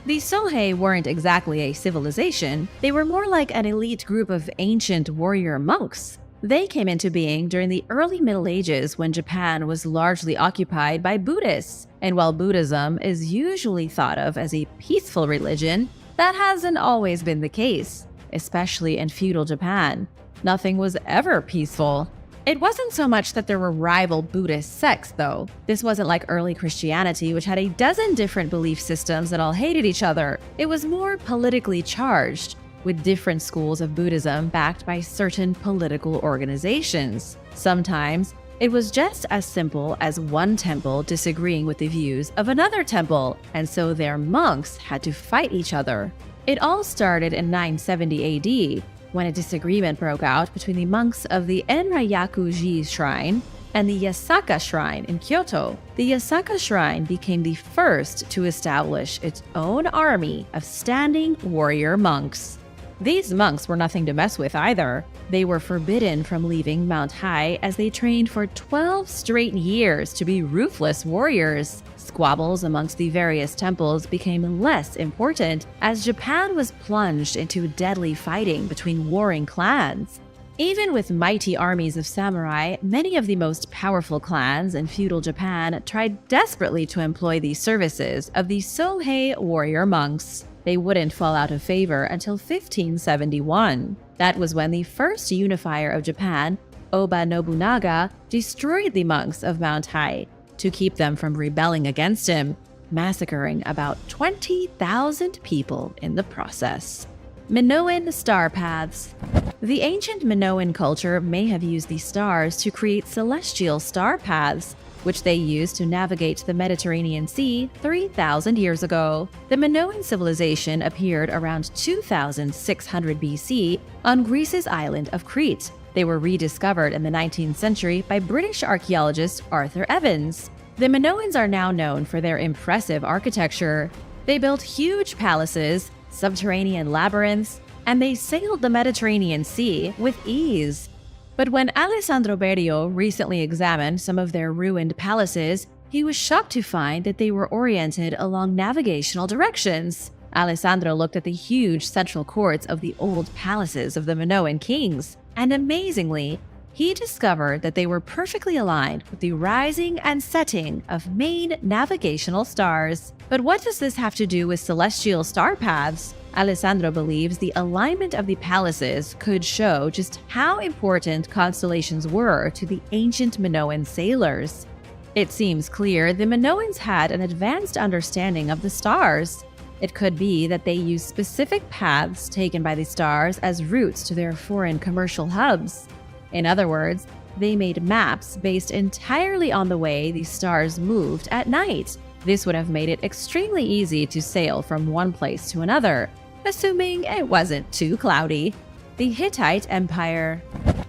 The Sohe weren't exactly a civilization. They were more like an elite group of ancient warrior monks. They came into being during the early Middle Ages when Japan was largely occupied by Buddhists. And while Buddhism is usually thought of as a peaceful religion, that hasn't always been the case, especially in feudal Japan. Nothing was ever peaceful. It wasn't so much that there were rival Buddhist sects, though. This wasn't like early Christianity, which had a dozen different belief systems that all hated each other. It was more politically charged, with different schools of Buddhism backed by certain political organizations. Sometimes, it was just as simple as one temple disagreeing with the views of another temple, and so their monks had to fight each other. It all started in 970 AD, when a disagreement broke out between the monks of the Enryaku-ji shrine and the Yasaka shrine in Kyoto. The Yasaka shrine became the first to establish its own army of standing warrior monks. These monks were nothing to mess with either. They were forbidden from leaving Mount Hai as they trained for 12 straight years to be ruthless warriors. Squabbles amongst the various temples became less important as Japan was plunged into deadly fighting between warring clans. Even with mighty armies of samurai, many of the most powerful clans in feudal Japan tried desperately to employ the services of the Sohei warrior monks. They wouldn't fall out of favor until 1571. That was when the first unifier of Japan, Oba Nobunaga, destroyed the monks of Mount Hai to keep them from rebelling against him, massacring about 20,000 people in the process. Minoan star paths. The ancient Minoan culture may have used the stars to create celestial star paths, which they used to navigate the Mediterranean Sea 3,000 years ago. The Minoan civilization appeared around 2600 BC on Greece's island of Crete. They were rediscovered in the 19th century by British archaeologist Arthur Evans. The Minoans are now known for their impressive architecture. They built huge palaces, subterranean labyrinths, and they sailed the Mediterranean Sea with ease. But when Alessandro Berio recently examined some of their ruined palaces, he was shocked to find that they were oriented along navigational directions. Alessandro looked at the huge central courts of the old palaces of the Minoan kings, and amazingly, he discovered that they were perfectly aligned with the rising and setting of main navigational stars. But what does this have to do with celestial star paths? Alessandro believes the alignment of the palaces could show just how important constellations were to the ancient Minoan sailors. It seems clear the Minoans had an advanced understanding of the stars. It could be that they used specific paths taken by the stars as routes to their foreign commercial hubs. In other words, they made maps based entirely on the way the stars moved at night. This would have made it extremely easy to sail from one place to another, assuming it wasn't too cloudy. The Hittite Empire.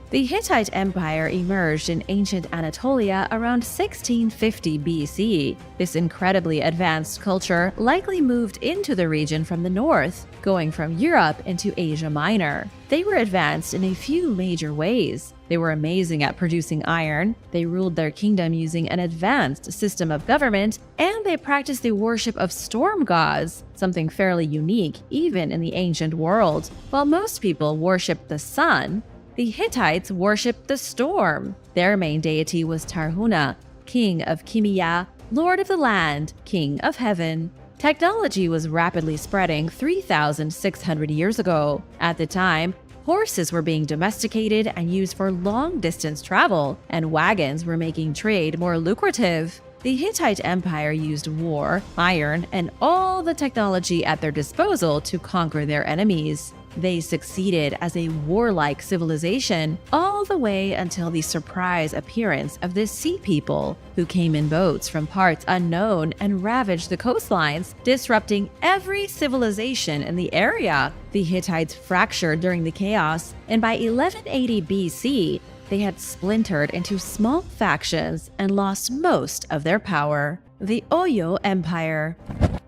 The Hittite Empire emerged in ancient Anatolia around 1650 BC. This incredibly advanced culture likely moved into the region from the north, going from Europe into Asia Minor. They were advanced in a few major ways. They were amazing at producing iron, they ruled their kingdom using an advanced system of government, and they practiced the worship of storm gods, something fairly unique even in the ancient world. While most people worshipped the sun, the Hittites worshipped the storm. Their main deity was Tarhuna, king of Kimiya, lord of the land, king of heaven. Technology was rapidly spreading 3,600 years ago. At the time, horses were being domesticated and used for long-distance travel, and wagons were making trade more lucrative. The Hittite Empire used war, iron, and all the technology at their disposal to conquer their enemies. They succeeded as a warlike civilization all the way until the surprise appearance of the Sea People, who came in boats from parts unknown and ravaged the coastlines, disrupting every civilization in the area. The Hittites fractured during the chaos, and by 1180 BC, they had splintered into small factions and lost most of their power. The Oyo Empire.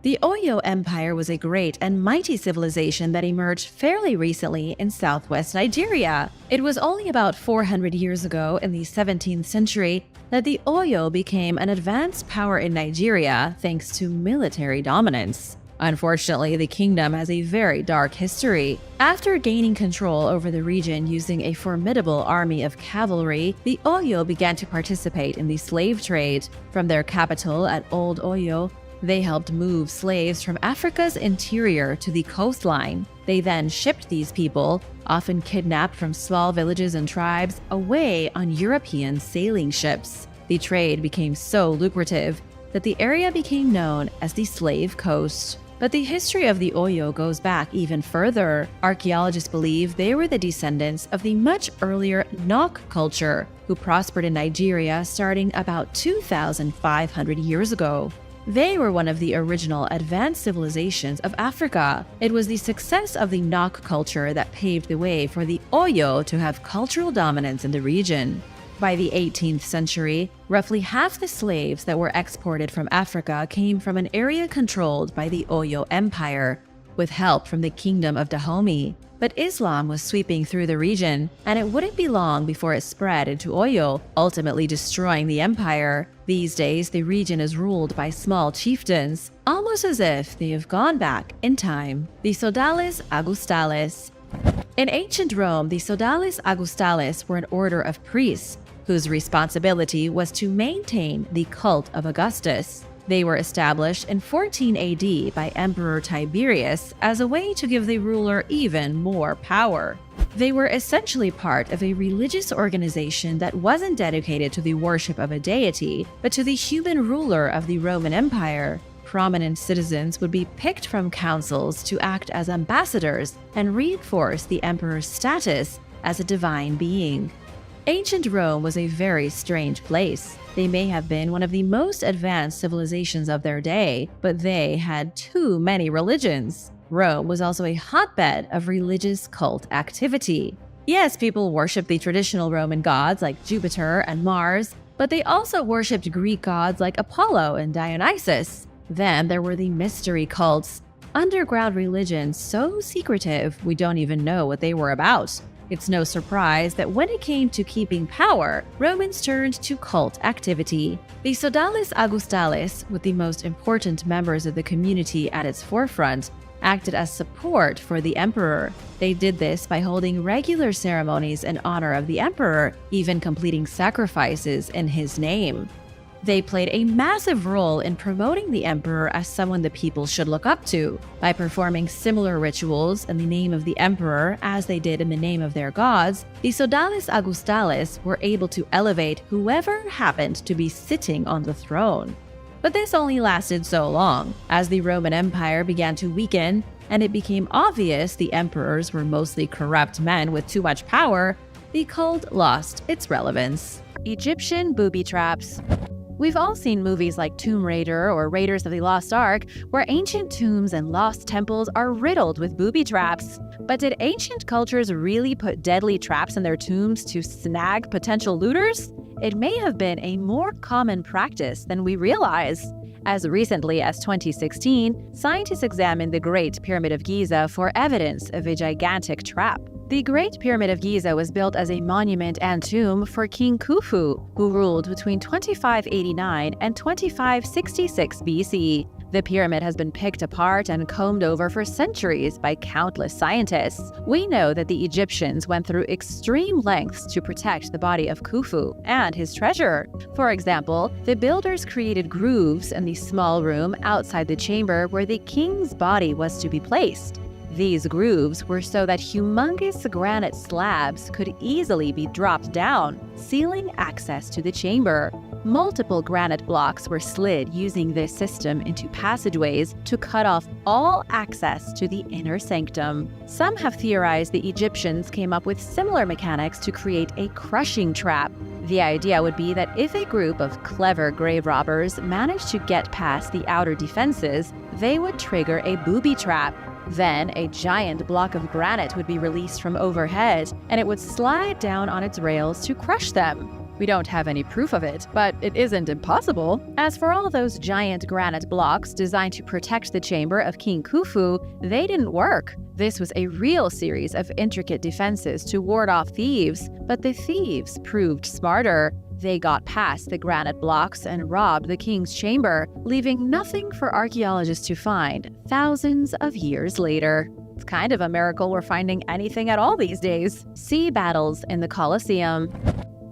The Oyo Empire was a great and mighty civilization that emerged fairly recently in southwest Nigeria. It was only about 400 years ago in the 17th century that the Oyo became an advanced power in Nigeria thanks to military dominance. Unfortunately, the kingdom has a very dark history. After gaining control over the region using a formidable army of cavalry, the Oyo began to participate in the slave trade. From their capital at Old Oyo, they helped move slaves from Africa's interior to the coastline. They then shipped these people, often kidnapped from small villages and tribes, away on European sailing ships. The trade became so lucrative that the area became known as the Slave Coast. But the history of the Oyo goes back even further. Archaeologists believe they were the descendants of the much earlier Nok culture, who prospered in Nigeria starting about 2,500 years ago. They were one of the original advanced civilizations of Africa. It was the success of the Nok culture that paved the way for the Oyo to have cultural dominance in the region. By the 18th century, roughly half the slaves that were exported from Africa came from an area controlled by the Oyo Empire, with help from the Kingdom of Dahomey. But Islam was sweeping through the region, and it wouldn't be long before it spread into Oyo, ultimately destroying the empire. These days, the region is ruled by small chieftains, almost as if they have gone back in time. The Sodales Augustales. In ancient Rome, the Sodales Augustales were an order of priests whose responsibility was to maintain the cult of Augustus. They were established in 14 AD by Emperor Tiberius as a way to give the ruler even more power. They were essentially part of a religious organization that wasn't dedicated to the worship of a deity, but to the human ruler of the Roman Empire. Prominent citizens would be picked from councils to act as ambassadors and reinforce the emperor's status as a divine being. Ancient Rome was a very strange place. They may have been one of the most advanced civilizations of their day, but they had too many religions. Rome was also a hotbed of religious cult activity. Yes, people worshipped the traditional Roman gods like Jupiter and Mars, but they also worshipped Greek gods like Apollo and Dionysus. Then there were the mystery cults, underground religions so secretive we don't even know what they were about. It's no surprise that when it came to keeping power, Romans turned to cult activity. The Sodales Augustales, with the most important members of the community at its forefront, acted as support for the emperor. They did this by holding regular ceremonies in honor of the emperor, even completing sacrifices in his name. They played a massive role in promoting the emperor as someone the people should look up to. By performing similar rituals in the name of the emperor as they did in the name of their gods, the Sodales Augustales were able to elevate whoever happened to be sitting on the throne. But this only lasted so long. As the Roman Empire began to weaken, and it became obvious the emperors were mostly corrupt men with too much power, the cult lost its relevance. Egyptian booby traps. We've all seen movies like Tomb Raider or Raiders of the Lost Ark, where ancient tombs and lost temples are riddled with booby traps. But did ancient cultures really put deadly traps in their tombs to snag potential looters? It may have been a more common practice than we realize. As recently as 2016, scientists examined the Great Pyramid of Giza for evidence of a gigantic trap. The Great Pyramid of Giza was built as a monument and tomb for King Khufu, who ruled between 2589 and 2566 BC. The pyramid has been picked apart and combed over for centuries by countless scientists. We know that the Egyptians went through extreme lengths to protect the body of Khufu and his treasure. For example, the builders created grooves in the small room outside the chamber where the king's body was to be placed. These grooves were so that humongous granite slabs could easily be dropped down, sealing access to the chamber. Multiple granite blocks were slid using this system into passageways to cut off all access to the inner sanctum. Some have theorized the Egyptians came up with similar mechanics to create a crushing trap. The idea would be that if a group of clever grave robbers managed to get past the outer defenses, they would trigger a booby trap. Then, a giant block of granite would be released from overhead, and it would slide down on its rails to crush them. We don't have any proof of it, but it isn't impossible. As for all those giant granite blocks designed to protect the chamber of King Khufu, they didn't work. This was a real series of intricate defenses to ward off thieves, but the thieves proved smarter. They got past the granite blocks and robbed the king's chamber, leaving nothing for archaeologists to find thousands of years later. It's kind of a miracle we're finding anything at all these days. Sea battles in the Colosseum.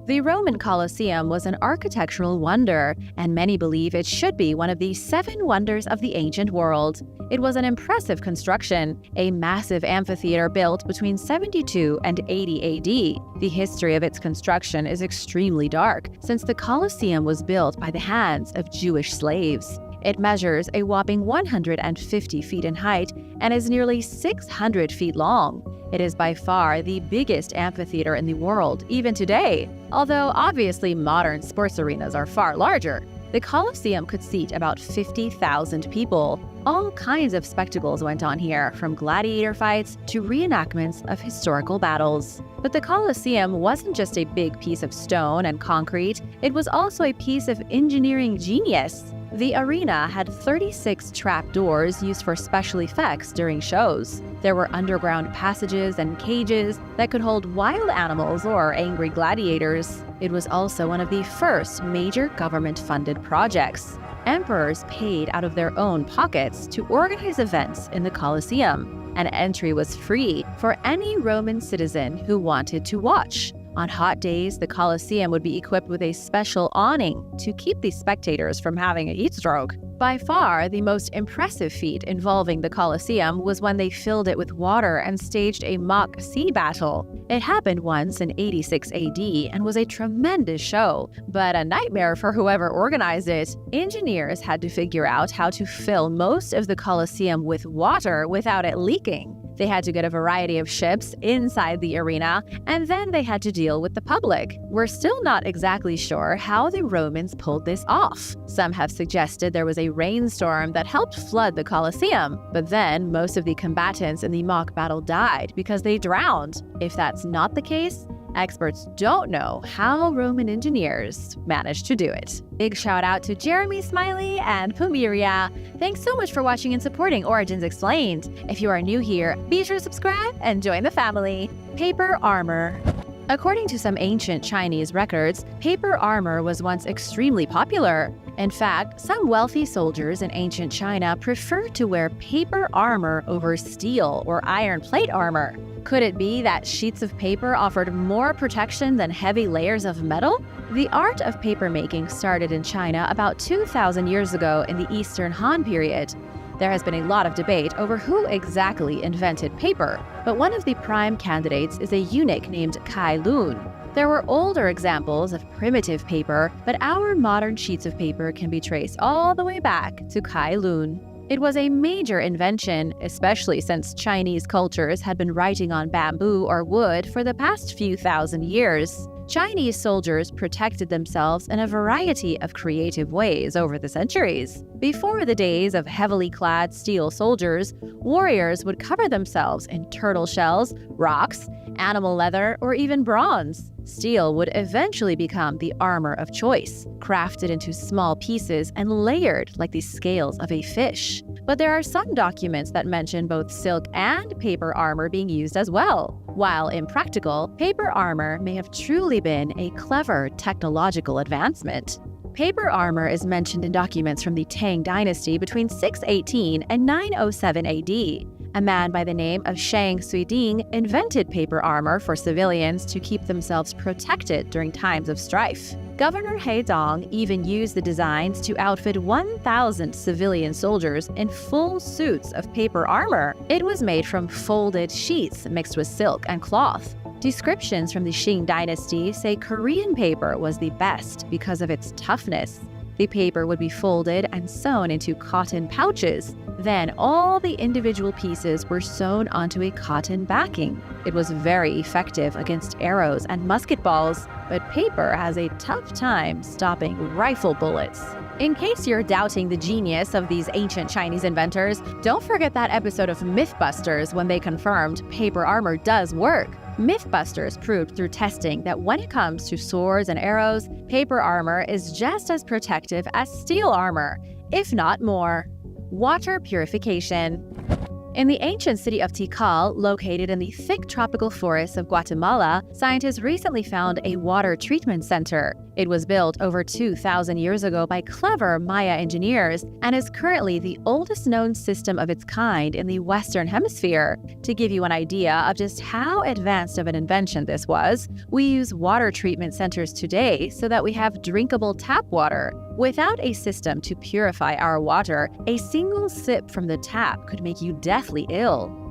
The Roman Colosseum was an architectural wonder, and many believe it should be one of the 7 wonders of the ancient world. It was an impressive construction, a massive amphitheater built between 72 and 80 AD. The history of its construction is extremely dark, since the Colosseum was built by the hands of Jewish slaves. It measures a whopping 150 feet in height and is nearly 600 feet long. It is by far the biggest amphitheater in the world, even today, although obviously modern sports arenas are far larger. The Colosseum could seat about 50,000 people. All kinds of spectacles went on here, from gladiator fights to reenactments of historical battles. But the Colosseum wasn't just a big piece of stone and concrete, it was also a piece of engineering genius. The arena had 36 trap doors used for special effects during shows. There were underground passages and cages that could hold wild animals or angry gladiators. It was also one of the first major government-funded projects. Emperors paid out of their own pockets to organize events in the Colosseum, and entry was free for any Roman citizen who wanted to watch. On hot days, the Colosseum would be equipped with a special awning to keep the spectators from having a heat stroke. By far, the most impressive feat involving the Colosseum was when they filled it with water and staged a mock sea battle. It happened once in 86 AD and was a tremendous show, but a nightmare for whoever organized it. Engineers had to figure out how to fill most of the Colosseum with water without it leaking. They had to get a variety of ships inside the arena, and then they had to deal with the public. We're still not exactly sure how the Romans pulled this off. Some have suggested there was a rainstorm that helped flood the Colosseum, but then most of the combatants in the mock battle died because they drowned. If that's not the case, experts don't know how Roman engineers managed to do it. Big shout out to Jeremy Smiley and Pumiria. Thanks so much for watching and supporting Origins Explained. If you are new here, be sure to subscribe and join the family. Paper armor. According to some ancient Chinese records, paper armor was once extremely popular. In fact, some wealthy soldiers in ancient China preferred to wear paper armor over steel or iron plate armor. Could it be that sheets of paper offered more protection than heavy layers of metal? The art of papermaking started in China about 2,000 years ago in the Eastern Han period. There has been a lot of debate over who exactly invented paper, but one of the prime candidates is a eunuch named Kai Lun. There were older examples of primitive paper, but our modern sheets of paper can be traced all the way back to Kai Lun. It was a major invention, especially since Chinese cultures had been writing on bamboo or wood for the past few thousand years. Chinese soldiers protected themselves in a variety of creative ways over the centuries. Before the days of heavily clad steel soldiers, warriors would cover themselves in turtle shells, rocks, animal leather, or even bronze. Steel would eventually become the armor of choice, crafted into small pieces and layered like the scales of a fish. But there are some documents that mention both silk and paper armor being used as well. While impractical, paper armor may have truly been a clever technological advancement. Paper armor is mentioned in documents from the Tang dynasty between 618 and 907 AD. A man by the name of Shang Suiding invented paper armor for civilians to keep themselves protected during times of strife. Governor He Dong even used the designs to outfit 1,000 civilian soldiers in full suits of paper armor. It was made from folded sheets mixed with silk and cloth. Descriptions from the Qing dynasty say Korean paper was the best because of its toughness. The paper would be folded and sewn into cotton pouches. Then all the individual pieces were sewn onto a cotton backing. It was very effective against arrows and musket balls, but paper has a tough time stopping rifle bullets. In case you're doubting the genius of these ancient Chinese inventors, don't forget that episode of Mythbusters when they confirmed paper armor does work. Mythbusters proved through testing that when it comes to swords and arrows, paper armor is just as protective as steel armor, if not more. Water purification. In the ancient city of Tikal, located in the thick tropical forests of Guatemala, scientists recently found a water treatment center. It was built over 2,000 years ago by clever Maya engineers and is currently the oldest known system of its kind in the Western Hemisphere. To give you an idea of just how advanced of an invention this was, we use water treatment centers today so that we have drinkable tap water. Without a system to purify our water, a single sip from the tap could make you deathly ill.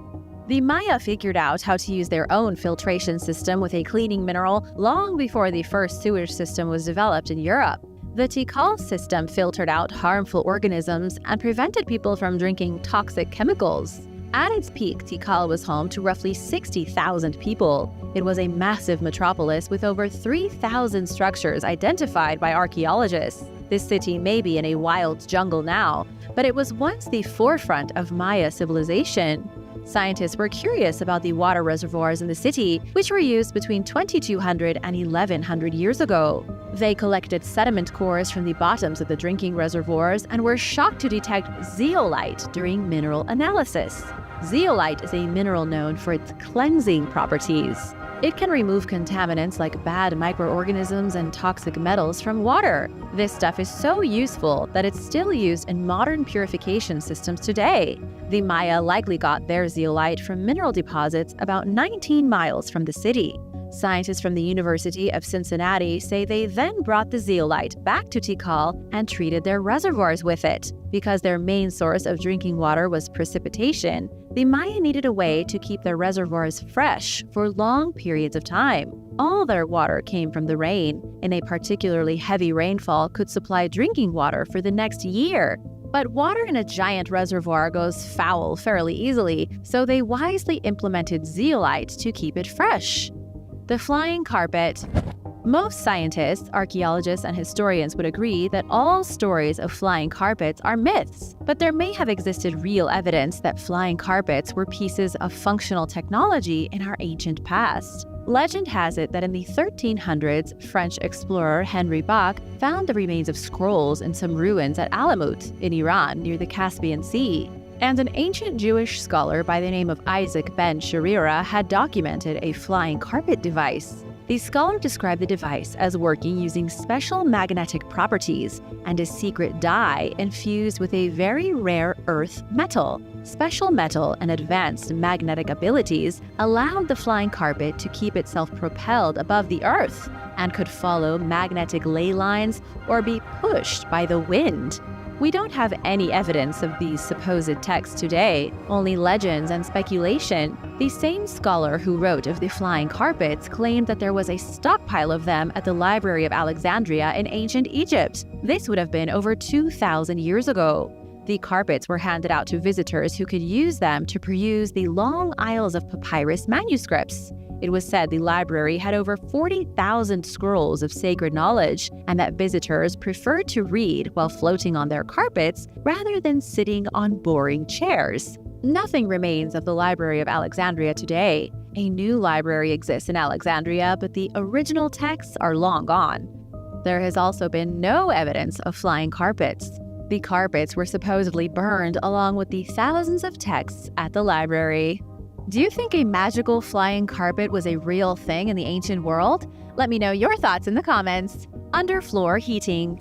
The Maya figured out how to use their own filtration system with a cleaning mineral long before the first sewage system was developed in Europe. The Tikal system filtered out harmful organisms and prevented people from drinking toxic chemicals. At its peak, Tikal was home to roughly 60,000 people. It was a massive metropolis with over 3,000 structures identified by archaeologists. This city may be in a wild jungle now, but it was once the forefront of Maya civilization. Scientists were curious about the water reservoirs in the city, which were used between 2,200 and 1,100 years ago. They collected sediment cores from the bottoms of the drinking reservoirs and were shocked to detect zeolite during mineral analysis. Zeolite is a mineral known for its cleansing properties. It can remove contaminants like bad microorganisms and toxic metals from water. This stuff is so useful that it's still used in modern purification systems today. The Maya likely got their zeolite from mineral deposits about 19 miles from the city. Scientists from the University of Cincinnati say they then brought the zeolite back to Tikal and treated their reservoirs with it. Because their main source of drinking water was precipitation, the Maya needed a way to keep their reservoirs fresh for long periods of time. All their water came from the rain, and a particularly heavy rainfall could supply drinking water for the next year. But water in a giant reservoir goes foul fairly easily, so they wisely implemented zeolite to keep it fresh. The flying carpet. Most scientists, archaeologists, and historians would agree that all stories of flying carpets are myths, but there may have existed real evidence that flying carpets were pieces of functional technology in our ancient past. Legend has it that in the 1300s, French explorer Henry Bach found the remains of scrolls in some ruins at Alamut in Iran near the Caspian Sea. And an ancient Jewish scholar by the name of Isaac ben Sharira had documented a flying carpet device. The scholar described the device as working using special magnetic properties and a secret dye infused with a very rare earth metal. Special metal and advanced magnetic abilities allowed the flying carpet to keep itself propelled above the earth and could follow magnetic ley lines or be pushed by the wind. We don't have any evidence of these supposed texts today, only legends and speculation. The same scholar who wrote of the flying carpets claimed that there was a stockpile of them at the Library of Alexandria in ancient Egypt. This would have been over 2,000 years ago. The carpets were handed out to visitors who could use them to peruse the long aisles of papyrus manuscripts. It was said the library had over 40,000 scrolls of sacred knowledge, and that visitors preferred to read while floating on their carpets rather than sitting on boring chairs. Nothing remains of the Library of Alexandria today. A new library exists in Alexandria, but the original texts are long gone. There has also been no evidence of flying carpets. The carpets were supposedly burned along with the thousands of texts at the library. Do you think a magical flying carpet was a real thing in the ancient world? Let me know your thoughts in the comments. Underfloor heating.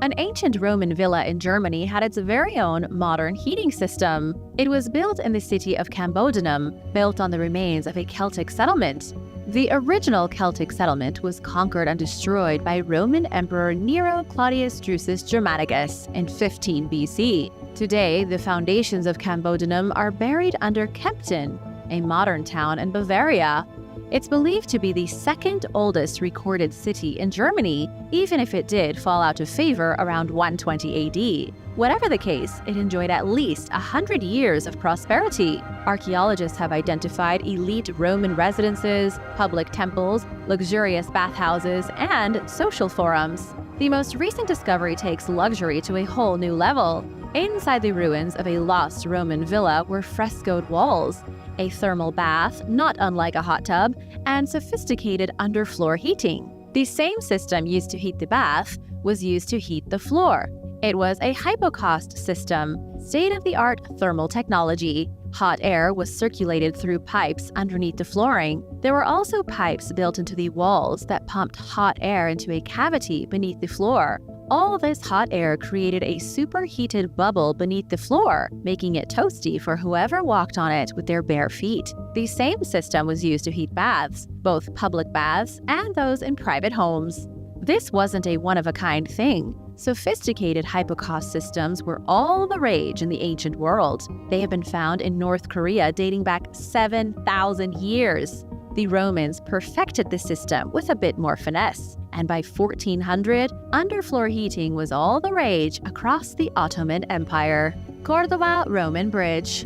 An ancient Roman villa in Germany had its very own modern heating system. It was built in the city of Cambodunum, built on the remains of a Celtic settlement. The original Celtic settlement was conquered and destroyed by Roman Emperor Nero Claudius Drusus Germanicus in 15 BC. Today, the foundations of Cambodunum are buried under Kempten, a modern town in Bavaria. It's believed to be the second oldest recorded city in Germany, even if it did fall out of favor around 120 AD. Whatever the case, it enjoyed at least 100 years of prosperity. Archaeologists have identified elite Roman residences, public temples, luxurious bathhouses, and social forums. The most recent discovery takes luxury to a whole new level. Inside the ruins of a lost Roman villa were frescoed walls, a thermal bath, not unlike a hot tub, and sophisticated underfloor heating. The same system used to heat the bath was used to heat the floor. It was a hypocaust system, state-of-the-art thermal technology. Hot air was circulated through pipes underneath the flooring. There were also pipes built into the walls that pumped hot air into a cavity beneath the floor. All this hot air created a superheated bubble beneath the floor, making it toasty for whoever walked on it with their bare feet. The same system was used to heat baths, both public baths and those in private homes. This wasn't a one-of-a-kind thing. Sophisticated hypocaust systems were all the rage in the ancient world. They have been found in North Korea dating back 7,000 years. The Romans perfected the system with a bit more finesse, and by 1400, underfloor heating was all the rage across the Ottoman Empire. Cordova Roman Bridge.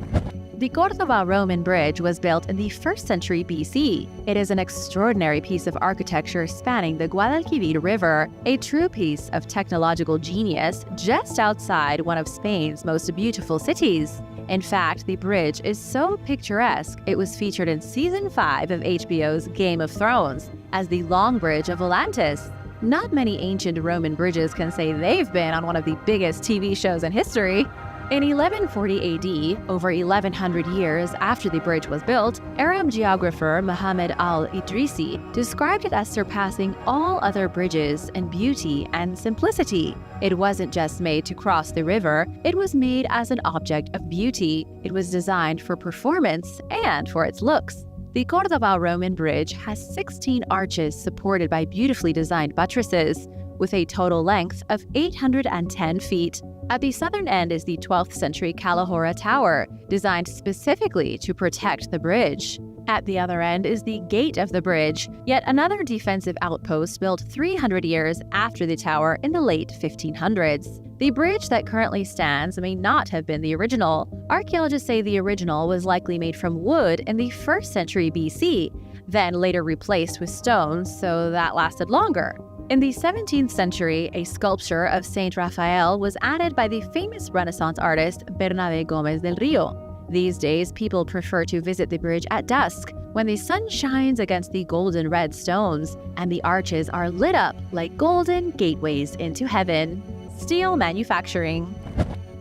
The Cordova Roman Bridge was built in the 1st century BC. It is an extraordinary piece of architecture spanning the Guadalquivir River, a true piece of technological genius just outside one of Spain's most beautiful cities. In fact, the bridge is so picturesque, it was featured in Season 5 of HBO's Game of Thrones as the Long Bridge of Atlantis. Not many ancient Roman bridges can say they've been on one of the biggest TV shows in history. In 1140 AD, over 1,100 years after the bridge was built, Arab geographer Muhammad al-Idrisi described it as surpassing all other bridges in beauty and simplicity. It wasn't just made to cross the river, it was made as an object of beauty. It was designed for performance and for its looks. The Cordova Roman Bridge has 16 arches supported by beautifully designed buttresses, with a total length of 810 feet. At the southern end is the 12th century Kalahora Tower, designed specifically to protect the bridge. At the other end is the Gate of the Bridge, yet another defensive outpost built 300 years after the tower in the late 1500s. The bridge that currently stands may not have been the original. Archaeologists say the original was likely made from wood in the 1st century BC, then later replaced with stone, so that lasted longer. In the 17th century, a sculpture of Saint Raphael was added by the famous Renaissance artist Bernabé Gómez del Río. These days, people prefer to visit the bridge at dusk, when the sun shines against the golden red stones, and the arches are lit up like golden gateways into heaven. Steel manufacturing.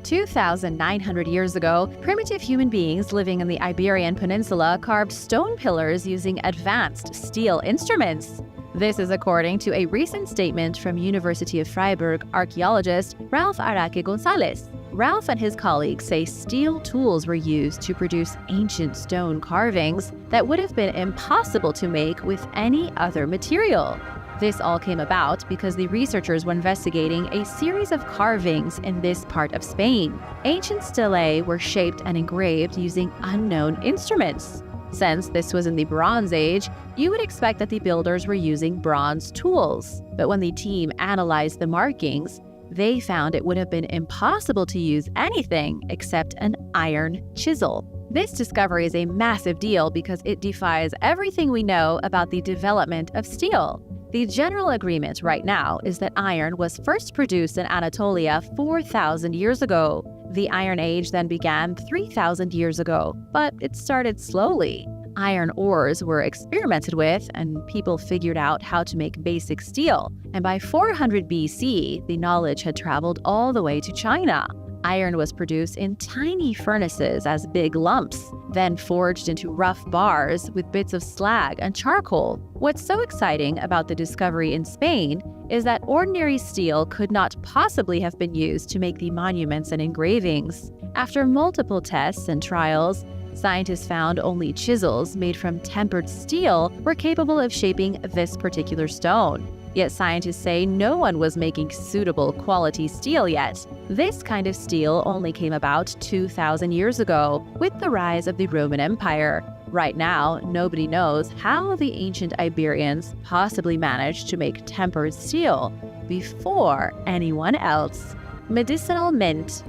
2,900 years ago, primitive human beings living in the Iberian Peninsula carved stone pillars using advanced steel instruments. This is according to a recent statement from University of Freiburg archaeologist Ralph Araque Gonzalez. Ralph and his colleagues say steel tools were used to produce ancient stone carvings that would have been impossible to make with any other material. This all came about because the researchers were investigating a series of carvings in this part of Spain. Ancient stelae were shaped and engraved using unknown instruments. Since this was in the Bronze Age, you would expect that the builders were using bronze tools. But when the team analyzed the markings, they found it would have been impossible to use anything except an iron chisel. This discovery is a massive deal because it defies everything we know about the development of steel. The general agreement right now is that iron was first produced in Anatolia 4,000 years ago. The Iron Age then began 3,000 years ago, but it started slowly. Iron ores were experimented with, and people figured out how to make basic steel. And by 400 BC, the knowledge had traveled all the way to China. Iron was produced in tiny furnaces as big lumps, then forged into rough bars with bits of slag and charcoal. What's so exciting about the discovery in Spain is that ordinary steel could not possibly have been used to make the monuments and engravings. After multiple tests and trials, scientists found only chisels made from tempered steel were capable of shaping this particular stone. Yet scientists say no one was making suitable quality steel yet. This kind of steel only came about 2,000 years ago with the rise of the Roman Empire. Right now, nobody knows how the ancient Iberians possibly managed to make tempered steel before anyone else. Medicinal mint.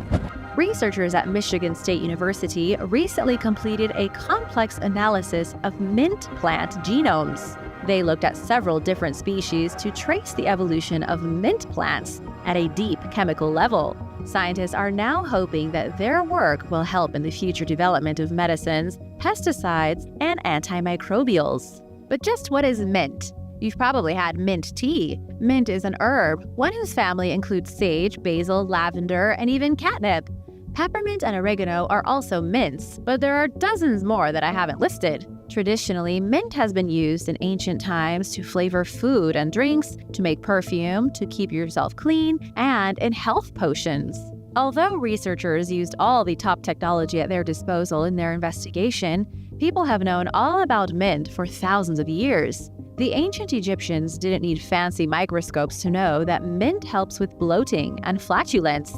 Researchers at Michigan State University recently completed a complex analysis of mint plant genomes. They looked at several different species to trace the evolution of mint plants at a deep chemical level. Scientists are now hoping that their work will help in the future development of medicines, pesticides, and antimicrobials. But just what is mint? You've probably had mint tea. Mint is an herb, one whose family includes sage, basil, lavender, and even catnip. Peppermint and oregano are also mints, but there are dozens more that I haven't listed. Traditionally, mint has been used in ancient times to flavor food and drinks, to make perfume, to keep yourself clean, and in health potions. Although researchers used all the top technology at their disposal in their investigation, people have known all about mint for thousands of years. The ancient Egyptians didn't need fancy microscopes to know that mint helps with bloating and flatulence.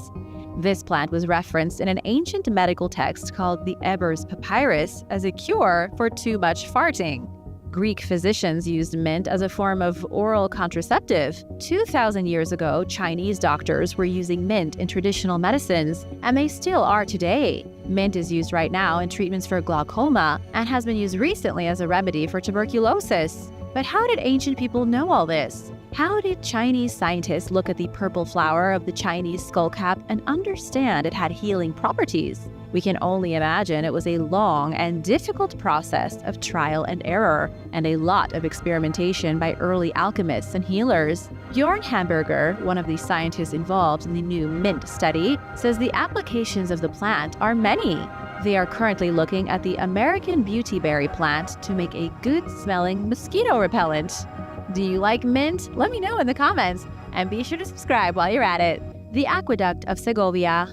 This plant was referenced in an ancient medical text called the Ebers Papyrus as a cure for too much farting. Greek physicians used mint as a form of oral contraceptive. 2,000 years ago, Chinese doctors were using mint in traditional medicines, and they still are today. Mint is used right now in treatments for glaucoma and has been used recently as a remedy for tuberculosis. But how did ancient people know all this? How did Chinese scientists look at the purple flower of the Chinese skullcap and understand it had healing properties? We can only imagine it was a long and difficult process of trial and error, and a lot of experimentation by early alchemists and healers. Bjorn Hamburger, one of the scientists involved in the new mint study, says the applications of the plant are many. They are currently looking at the American beautyberry plant to make a good-smelling mosquito repellent. Do you like mint? Let me know in the comments, and be sure to subscribe while you're at it. The Aqueduct of Segovia.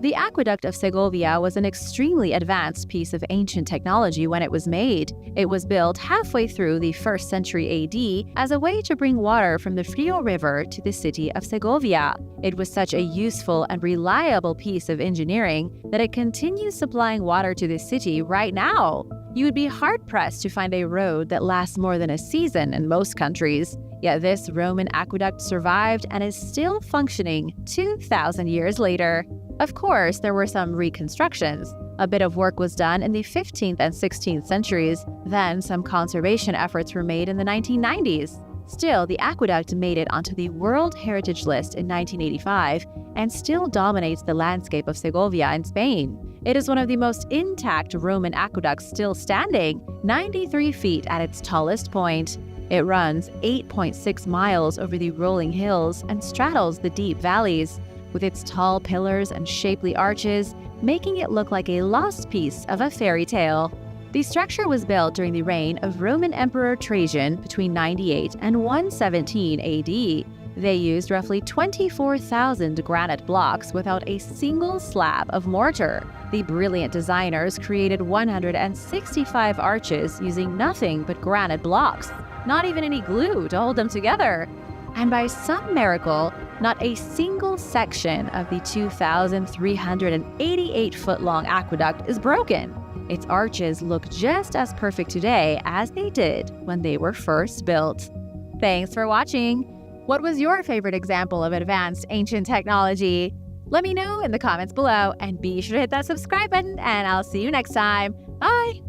The Aqueduct of Segovia was an extremely advanced piece of ancient technology when it was made. It was built halfway through the 1st century AD as a way to bring water from the Frio River to the city of Segovia. It was such a useful and reliable piece of engineering that it continues supplying water to the city right now. You would be hard-pressed to find a road that lasts more than a season in most countries. Yet this Roman aqueduct survived and is still functioning 2,000 years later. Of course, there were some reconstructions. A bit of work was done in the 15th and 16th centuries. Then some conservation efforts were made in the 1990s. Still, the aqueduct made it onto the World Heritage List in 1985 and still dominates the landscape of Segovia in Spain. It is one of the most intact Roman aqueducts still standing, 93 feet at its tallest point. It runs 8.6 miles over the rolling hills and straddles the deep valleys. with its tall pillars and shapely arches, making it look like a lost piece of a fairy tale. The structure was built during the reign of Roman Emperor Trajan between 98 and 117 AD. They used roughly 24,000 granite blocks without a single slab of mortar. The brilliant designers created 165 arches using nothing but granite blocks, not even any glue to hold them together. And by some miracle, not a single section of the 2,388-foot-long aqueduct is broken. Its arches look just as perfect today as they did when they were first built. Thanks for watching! What was your favorite example of advanced ancient technology? Let me know in the comments below, and be sure to hit that subscribe button, and I'll see you next time. Bye!